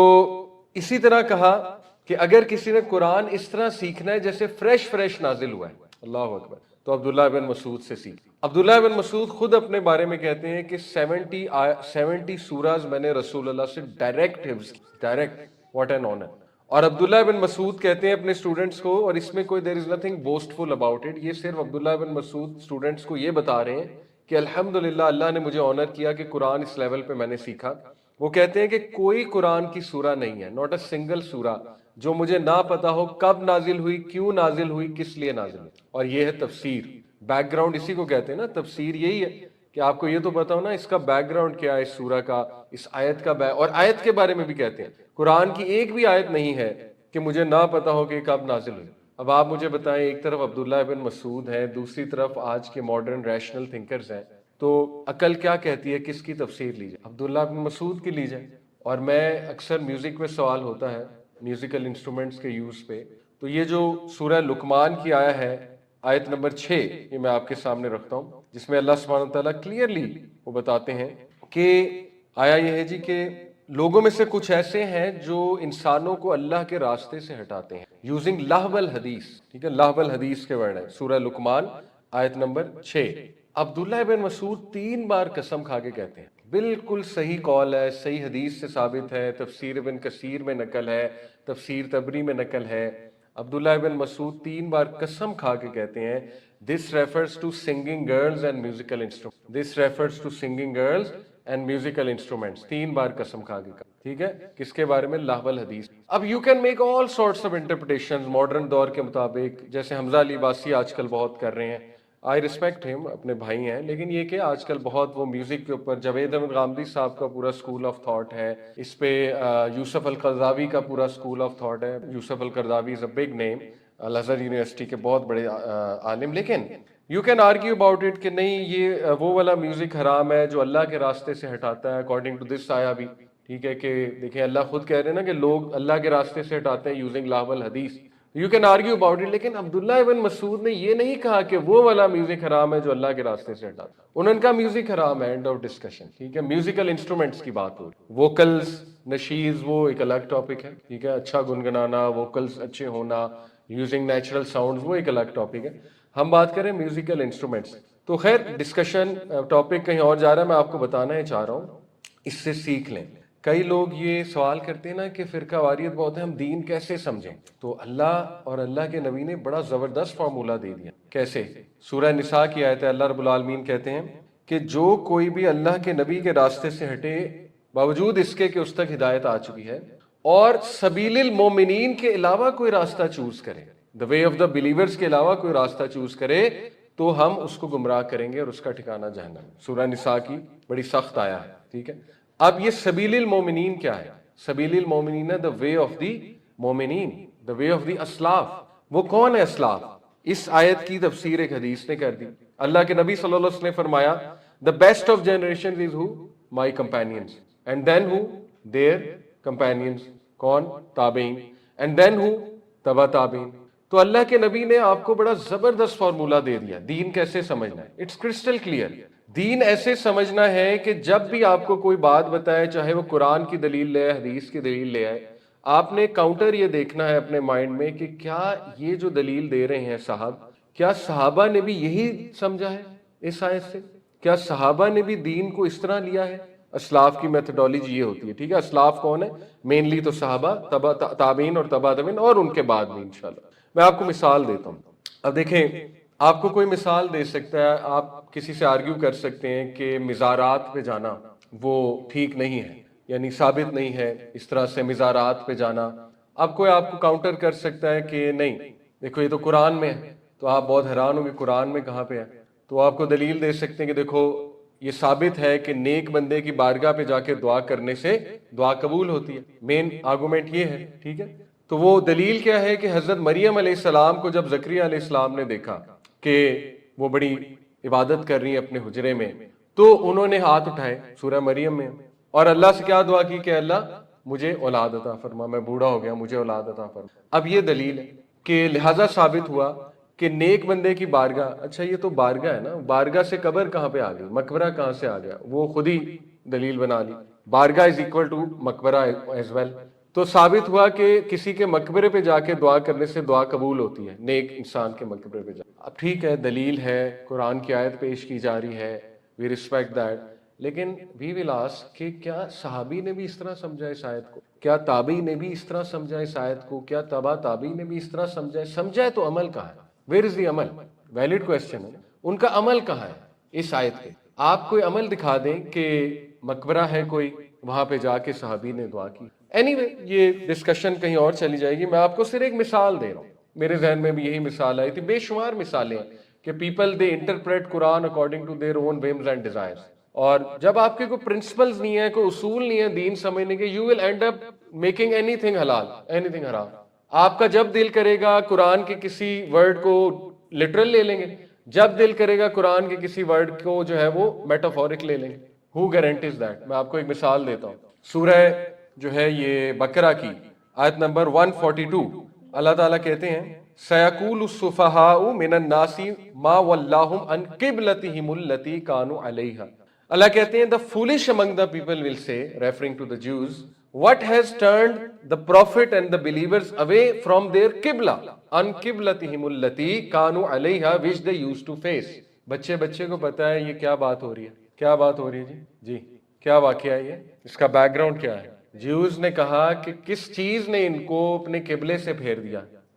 S1: اسی طرح کہا کہ اگر کسی نے قرآن اس طرح سیکھنا ہے جیسے فریش نازل ہوا ہے، اللہ اکبر، تو عبداللہ بن مسعود سے سیکھ. عبداللہ بن مسعود خود اپنے بارے میں کہتے ہیں کہ 70 سوراز میں نے رسول اللہ سے ڈائریکٹ حفظ کی. Direct, what an honour. اور عبداللہ بن مسعود کہتے ہیں اپنے اسٹوڈنٹس کو، اور اس میں کوئی دیر از نتھنگ بوسٹفل اباؤٹ اٹ، یہ صرف عبداللہ بن مسعود اسٹوڈنٹس کو یہ بتا رہے ہیں کہ الحمدللہ اللہ نے مجھے آنر کیا کہ قرآن اس لیول پہ میں نے سیکھا. وہ کہتے ہیں کہ کوئی قرآن کی سورہ نہیں ہے، ناٹ اے سنگل سورہ، جو مجھے نہ پتا ہو کب نازل ہوئی، کیوں نازل ہوئی، کس لیے نازل ہوئی. اور یہ ہے تفسیر، بیک گراؤنڈ اسی کو کہتے ہیں نا تفسیر. یہی ہے کہ آپ کو یہ تو پتا ہو نا اس کا بیک گراؤنڈ کیا ہے، اس سورہ کا، اس آیت کا اور آیت کے بارے میں بھی کہتے ہیں قرآن کی ایک بھی آیت نہیں ہے کہ مجھے نہ پتا ہو کہ کب نازل ہوئی. اب آپ مجھے بتائیں، ایک طرف عبداللہ بن مسعود ہیں، دوسری طرف آج کے ماڈرن ریشنل تھنکرز ہیں، تو عقل کیا کہتی ہے کس کی تفسیر لی جائے؟ عبداللہ بن مسعود کی لی جائے. اور میں اکثر میوزک میں سوال ہوتا ہے میوزیکل انسٹرومنٹس کے یوز پہ، تو یہ جو سورہ لقمان کی آیا ہے آیت نمبر 6، یہ میں آپ کے سامنے رکھتا ہوں، جس میں اللہ سبحانہ وتعالیٰ کلیئرلی وہ بتاتے ہیں کہ آیا یہ ہے جی کہ لوگوں میں سے کچھ ایسے ہیں جو انسانوں کو اللہ کے راستے سے ہٹاتے ہیں یوزنگ لہو الحدیث. ٹھیک ہے، لہو الحدیث کے ورڈ ہے، سورہ لقمان آیت نمبر 6. عبداللہ بن مسعود 3 بار قسم کھا کے کہتے ہیں، بالکل صحیح قول ہے، صحیح حدیث سے ثابت ہے، تفسیر ابن کثیر میں نقل ہے، تفسیر تبری میں نقل ہے، عبداللہ ابن مسعود 3 بار قسم کھا کے کہتے ہیں this refers to singing girls and musical instruments. This refers to singing girls and musical instruments. 3 بار قسم کھا کے کہا. ٹھیک ہے، کس کے بارے میں؟ لاہو الحدیث. اب you can make all sorts of interpretations modern دور کے مطابق، جیسے حمزہ علی عباسی آج کل بہت کر رہے ہیں. آئی ریسپیکٹ ہم، اپنے بھائی ہیں، لیکن یہ کہ آج کل بہت وہ میوزک کے اوپر جاوید احمد غامدی صاحب کا پورا اسکول آف تھاٹ ہے، اس پہ یوسف القرضاوی کا پورا اسکول آف تھاٹ ہے. یوسف al Qaradawi is a big name, الازہر university کے بہت بڑے عالم. لیکن you can argue about it کہ نہیں، یہ وہ والا میوزک حرام ہے جو اللہ کے راستے سے ہٹاتا ہے، اکارڈنگ ٹو دس آیا بھی. ٹھیک ہے، کہ دیکھیں اللہ خود کہہ رہے ہیں نا کہ لوگ اللہ کے راستے سے ہٹاتے ہیں یوزنگ لاہو الحدیث. You can argue about it, لیکن عبداللہ ابن مسعود نے یہ نہیں کہا کہ وہ والا میوزک حرام ہے جو اللہ کے راستے سے ہٹاتا ہے. انہوں نے کہا میوزک حرام ہے، اینڈ آف ڈسکشن. ٹھیک ہے، میوزیکل انسٹرومنٹس کی بات ہو رہی، ووکلز نشیز وہ ایک الگ ٹاپک ہے. ٹھیک ہے، اچھا گنگنانا، ووکلز اچھے ہونا، یوزنگ نیچرل ساؤنڈز، وہ ایک الگ ٹاپک ہے. ہم بات کریں میوزیکل انسٹرومنٹس. تو خیر ڈسکشن ٹاپک کہیں اور جا رہا ہے، میں آپ کو بتانا ہی چاہ رہا ہوں، اس سے سیکھ لیں. کئی لوگ یہ سوال کرتے ہیں نا کہ فرقہ واریت بہت ہے، ہم دین کیسے سمجھیں؟ تو اللہ اور اللہ کے نبی نے بڑا زبردست فارمولہ دے دیا. کیسے؟ سورہ نساء کی آیت ہے، اللہ رب العالمین کہتے ہیں کہ جو کوئی بھی اللہ کے نبی کے راستے سے ہٹے باوجود اس کے کہ اس تک ہدایت آ چکی ہے، اور سبیل المومنین کے علاوہ کوئی راستہ چوز کرے، دا وے آف دا بلیورز کے علاوہ کوئی راستہ چوز کرے، تو ہم اس کو گمراہ کریں گے اور اس کا ٹھکانہ جہنم. سورہ نساء کی بڑی سخت آیا ہے. ٹھیک ہے، اب یہ سبیل المومنین کیا ہے؟ سبیل المومنین دا وے آف دی مومنین، دا وے آف دی اسلاف. وہ کون ہے اسلاف؟ اس آیت کی تفسیر ایک حدیث نے کر دی. اللہ کے نبی صلی اللہ علیہ وسلم نے فرمایا the best of generation is who? My companions, and then who? Their companions. کون؟ تابعین. And then who? تبع تابعین. تو اللہ کے نبی نے آپ کو بڑا زبردست فارمولہ دے دیا دین کیسے سمجھنا ہے. It's crystal clear. دین ایسے سمجھنا ہے کہ جب بھی آپ کو کوئی بات بتائے، چاہے وہ قرآن کی دلیل لے آئے، حدیث کی دلیل لے آئے، آپ نے کاؤنٹر یہ دیکھنا ہے اپنے مائنڈ میں کہ کیا یہ جو دلیل دے رہے ہیں صاحب، کیا صحابہ نے بھی یہی سمجھا ہے اس آیت سے؟ کیا صحابہ نے بھی دین کو اس طرح لیا ہے؟ اسلاف کی میتھڈالوجی یہ ہوتی ہے. ٹھیک ہے، اسلاف کون ہے؟ مینلی تو صحابہ، تابعین اور تبع تابعین، اور ان کے بعد بھی انشاءاللہ. میں آپ کو مثال دیتا ہوں. اب دیکھیں، آپ کو کوئی مثال دے سکتا ہے، آپ کسی سے آرگیو کر سکتے ہیں کہ مزارات پہ جانا وہ ٹھیک نہیں ہے، یعنی ثابت نہیں ہے اس طرح سے مزارات پہ جانا. اب کوئی آپ کو کاؤنٹر کر سکتا ہے کہ نہیں دیکھو یہ تو قرآن میں ہے. تو آپ بہت حیران ہوں کہ قرآن میں کہاں پہ ہے. تو آپ کو دلیل دے سکتے ہیں کہ دیکھو یہ ثابت ہے کہ نیک بندے کی بارگاہ پہ جا کے دعا کرنے سے دعا قبول ہوتی ہے. مین آرگومنٹ یہ ہے. ٹھیک ہے، تو وہ دلیل کیا ہے کہ حضرت مریم علیہ السلام کو جب زکریا علیہ السلام نے دیکھا کہ وہ بڑی عبادت کر رہی ہیں اپنے حجرے میں، تو انہوں نے ہاتھ اٹھائے سورہ مریم میں، اور اللہ سے کیا دعا کی کہ اللہ مجھے اولاد عطا فرما، میں بوڑھا ہو گیا، مجھے اولاد عطا فرما. اب یہ دلیل ہے کہ لہٰذا ثابت ہوا کہ نیک بندے کی بارگاہ. اچھا یہ تو بارگاہ ہے نا، بارگاہ سے قبر کہاں پہ آ گئی؟ مقبرہ کہاں سے آ گیا؟ وہ خود ہی دلیل بنا لی. بارگاہ از اکول ٹو مقبرہ ایز ویل. تو ثابت ہوا کہ کسی کے مقبرے پہ جا کے دعا کرنے سے دعا قبول ہوتی ہے، نیک انسان کے مقبرے پہ جا. اب ٹھیک ہے، دلیل ہے، قرآن کی آیت پیش کی جا رہی ہے، وی ریسپیکٹ دیٹ. لیکن وی ول آسک کہ کیا صحابی نے بھی اس طرح سمجھا اس آیت کو؟ کیا تابعی نے بھی اس طرح سمجھا اس آیت کو؟ کیا تبع تابعی نے بھی اس طرح سمجھا؟ سمجھا ہے تو عمل کہاں ہے؟ ویئر از دی عمل؟ ویلڈ کویسچن ہے. ان کا عمل کہاں ہے اس آیت پہ؟ آپ کوئی عمل دکھا دیں کہ مقبرہ ہے کوئی، وہاں پہ جا کے صحابی نے دعا کی. اینی یہ ڈسکشن کہیں اور چلی جائے گی. میں آپ کو صرف ایک مثال دے رہا ہوں، میرے ذہن میں بھی یہی مثال آئی تھی. بے شمار مثالیں ہیں کہ people they interpret Quran according to their own whims and desires. اور جب آپ کے کوئی پرنسپلز نہیں ہیں، کوئی اصول نہیں ہے دین سمجھنے کے، you will end up making any thing حلال، اینی تھنگ حرام. آپ کا جب دل کرے گا قرآن کے کسی ورڈ کو لٹرل لے لیں گے، جب دل کرے گا قرآن کے کسی ورڈ کو جو ہے وہ میٹافورک لے لیں گے. ہو گارنٹیز دیٹ؟ میں آپ کو ایک مثال دیتا ہوں. سورہ جو ہے یہ بقرہ کی آیت نمبر 142، اللہ تعالیٰ کہتے ہیں سَيَقُولُ السُّفَهَاءُ مِنَ النَّاسِ مَا وَلَّاهُمْ عَنْ قِبْلَتِهِمُ الَّتِي كَانُوا عَلَيْهَا. اللہ کہتے ہیں the foolish among the people will say, referring to the Jews, what has turned the prophet and the believers away from their qibla an qiblatihim allati kanu alayha which they used to face. بچے کو پتا ہے یہ کیا بات ہو رہی ہے؟ کیا بات ہو رہی ہے جی کیا واقعہ ہے یہ؟ اس کا بیک گراؤنڈ کیا ہے؟ جیوز نے کہا کہ کس چیز نے ان کو اپنے قبلے سے پھیر دیا؟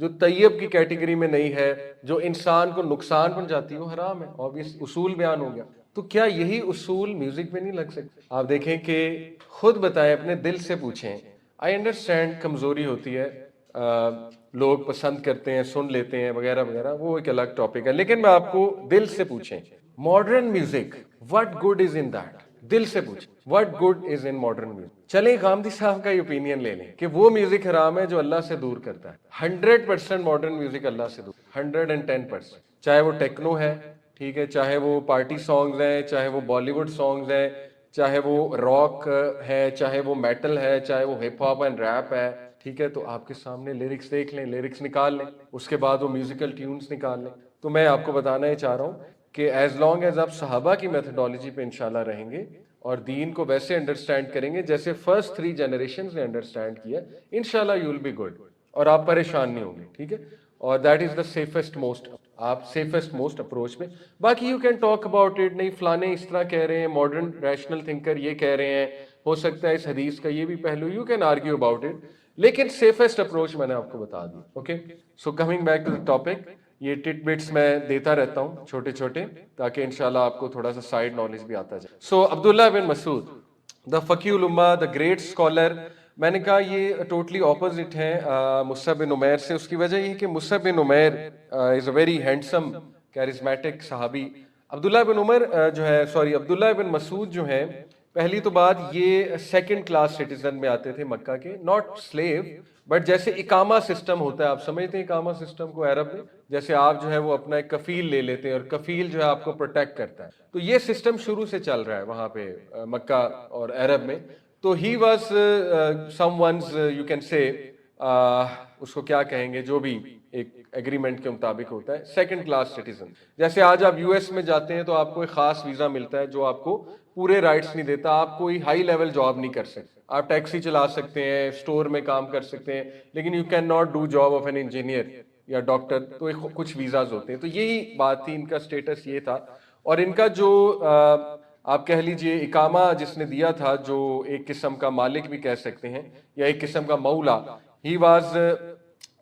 S1: جو طیب کی کیٹیگری میں نہیں ہے، جو انسان کو نقصان پہنچاتی ہے، وہ حرام ہے. obvious اصول بیان ہو گیا. تو کیا یہی اصول میوزک میں نہیں لگ سکتے؟ آپ دیکھیں کہ خود بتائیں، اپنے دل سے پوچھیں. آئی انڈرسٹینڈ کمزوری ہوتی ہے، لوگ پسند کرتے ہیں، سن لیتے ہیں وغیرہ وغیرہ، وہ ایک الگ ٹاپک ہے. لیکن میں آپ کو دل سے پوچھیں، modern music what good is in that? دل سے پوچھیں what good is in modern music. چلیں غامدی صاحب کا اوپینین لے لیں کہ وہ میوزک حرام ہے جو اللہ سے دور کرتا ہے. 100% ماڈرن میوزک اللہ سے دور، 110%. چاہے وہ ٹیکنو ہے، ٹھیک ہے، چاہے وہ پارٹی سانگز ہیں، چاہے وہ بالی ووڈ سانگز ہیں، چاہے وہ راک ہے، چاہے وہ میٹل ہے، چاہے وہ ہپ ہاپ اینڈ ریپ ہے، ٹھیک ہے. تو آپ کے سامنے لیرکس دیکھ لیں، لیرکس نکال لیں، اس کے بعد وہ میوزیکل ٹیونز نکال لیں. تو میں آپ کو بتانا یہ چاہ رہا ہوں کہ ایز لانگ ایز آپ صحابہ کی میتھڈالوجی پہ انشاءاللہ رہیں گے اور دین کو ویسے انڈرسٹینڈ کریں گے جیسے فرسٹ 3 جنریشنز نے انڈرسٹینڈ کیا، انشاءاللہ یو ول بی گڈ، اور آپ پریشان نہیں ہوں گے، ٹھیک ہے. اور that is the safest most, آپ سیفسٹ موسٹ اپروچ میں. باقی you can talk about it, نہیں فلانے اس طرح کہہ رہے ہیں، ماڈرن ریشنل تھنکر یہ کہہ رہے ہیں، ہو سکتا ہے اس حدیث کا یہ بھی پہلو، you can argue about it, لیکن سیفسٹ اپروچ میں نے آپ کو بتا دی. Okay, so coming back to the topic, یہ ٹٹ بٹس میں دیتا رہتا ہوں چھوٹے چھوٹے، تاکہ انشاءاللہ آپ کو تھوڑا سا سائڈ نالج بھی آتا جائے. سو عبداللہ بن مسعود، دا فقیہ الامہ، دا گریٹ اسکالر. میں نے کہا یہ ٹوٹلی اپوزٹ ہیں مصعب بن عمیر سے. اس کی وجہ یہ کہ مصعب بن عمیر از اے ویری ہینڈسم کیرزمیٹک صحابی. عبداللہ بن عمر جو ہے، سوری عبداللہ بن مسعود جو ہیں، پہلی تو بات یہ سیکنڈ کلاس سٹیزن میں آتے تھے مکہ کے، ناٹ سلیو، بٹ جیسے اقامہ سسٹم ہوتا ہے، آپ سمجھتے ہیں اقامہ سسٹم کو عرب میں، جیسے آپ جو ہے وہ اپنا ایک کفیل لے لیتے ہیں اور کفیل جو ہے آپ کو پروٹیکٹ کرتا ہے. تو یہ سسٹم شروع سے چل رہا ہے وہاں پہ مکہ اور عرب میں. تو he was someone's you can say, اس کو کیا کہیں گے، جو بھی ایک ایگریمنٹ کے مطابق ہوتا ہے، سیکنڈ کلاس سٹیزن. جیسے آج آپ یو ایس میں جاتے ہیں تو آپ کو ایک خاص ویزا ملتا ہے جو آپ کو پورے رائٹس نہیں دیتا، آپ کوئی ہائی لیول جاب نہیں کر سکتے، آپ ٹیکسی چلا سکتے ہیں، اسٹور میں کام کر سکتے ہیں، لیکن you can not do job of an engineer یا ڈاکٹر. تو کچھ ویزاز ہوتے ہیں. تو یہی بات تھی، ان کا اسٹیٹس یہ تھا. اور ان کا جو آپ کہہ لیجئے اقامہ جس نے دیا تھا، جو ایک قسم کا مالک بھی کہہ سکتے ہیں یا ایک قسم کا مولا، ہی واز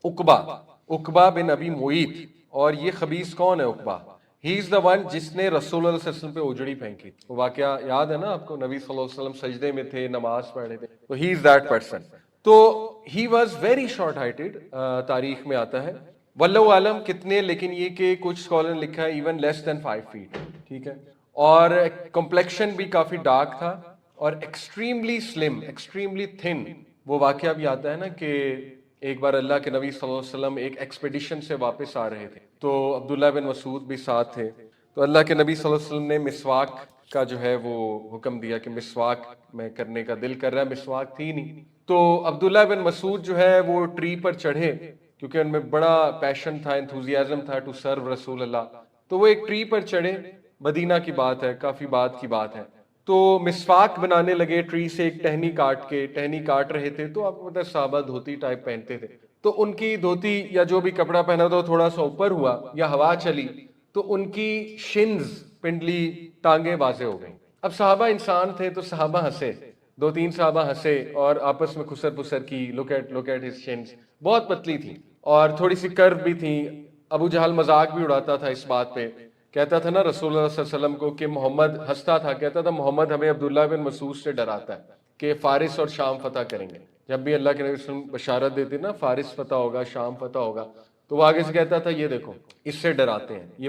S1: عقبہ بن ابی معیط. اور یہ خبیث کون ہے عقبہ؟ ہی از دا ون جس نے رسول اللہ صلی اللہ علیہ وسلم پہ اجڑی پھینکی. وہ واقعہ یاد ہے نا آپ کو، نبی صلی اللہ علیہ وسلم سجدے میں تھے، نماز پڑھ رہے تھے. تو ہی از دیٹ پرسن. تو he was very short heighted, تاریخ میں آتا ہے، واللہ عالم کتنے، لیکن یہ کہ کچھ اسکالر نے لکھا ہے ایون لیس دین 5 فیٹ، ٹھیک ہے. اور کمپلیکشن بھی کافی ڈارک تھا اور ایکسٹریملی سلم، ایکسٹریملی تھن. وہ واقعہ بھی آتا ہے نا کہ ایک بار اللہ کے نبی صلی اللہ علیہ وسلم ایک ایکسپیڈیشن سے واپس آ رہے تھے، تو عبداللہ بن مسعود بھی ساتھ تھے. تو اللہ کے نبی صلی اللہ علیہ وسلم نے مسواک کا جو ہے وہ حکم دیا کہ مسواک میں کرنے کا دل کر رہا ہے، مسواک تھی نہیں. تو عبداللہ بن مسعود جو ہے وہ ٹری پر چڑھے، کیونکہ ان میں بڑا پیشن تھا، انتھوزیازم تھا ٹو سرو رسول اللہ. تو وہ ایک ٹری پر چڑھے، مدینہ کی بات ہے، کافی بعد کی بات ہے. تو مسواک بنانے لگے ٹری سے، ایک ٹہنی کاٹ کے، ٹہنی کاٹ رہے تھے. تو آپ کو پتہ ہے صحابہ دھوتی ٹائپ پہنتے تھے، تو ان کی دھوتی یا جو بھی کپڑا پہنا تھا تھوڑا سا اوپر ہوا یا ہوا چلی، تو ان کی شنز، پنڈلی، ٹانگیں واضح ہو گئیں. اب صحابہ انسان تھے تو صحابہ ہنسے، 2-3 صحابہ ہنسے اور آپس میں خسر پسر کی، لک ایٹ ہز شنز. بہت پتلی تھی اور تھوڑی سی کرو بھی تھی. ابو جہل مذاق بھی اڑاتا تھا اس بات پہ، کہتا تھا نا رسول اللہ صلی اللہ علیہ وسلم کو کہ محمد، ہنستا تھا، کہتا تھا محمد ہمیں عبداللہ بن مسعود سے ڈراتا ہے کہ فارس اور شام فتح کریں گے. جب بھی اللہ کے نبی صلی اللہ علیہ وسلم بشارت دیتے نا فارس فتح ہوگا، شام فتح ہوگا، تو وہ آگے سے کہتا تھا یہ دیکھو اس سے ڈراتے ہیں، یہ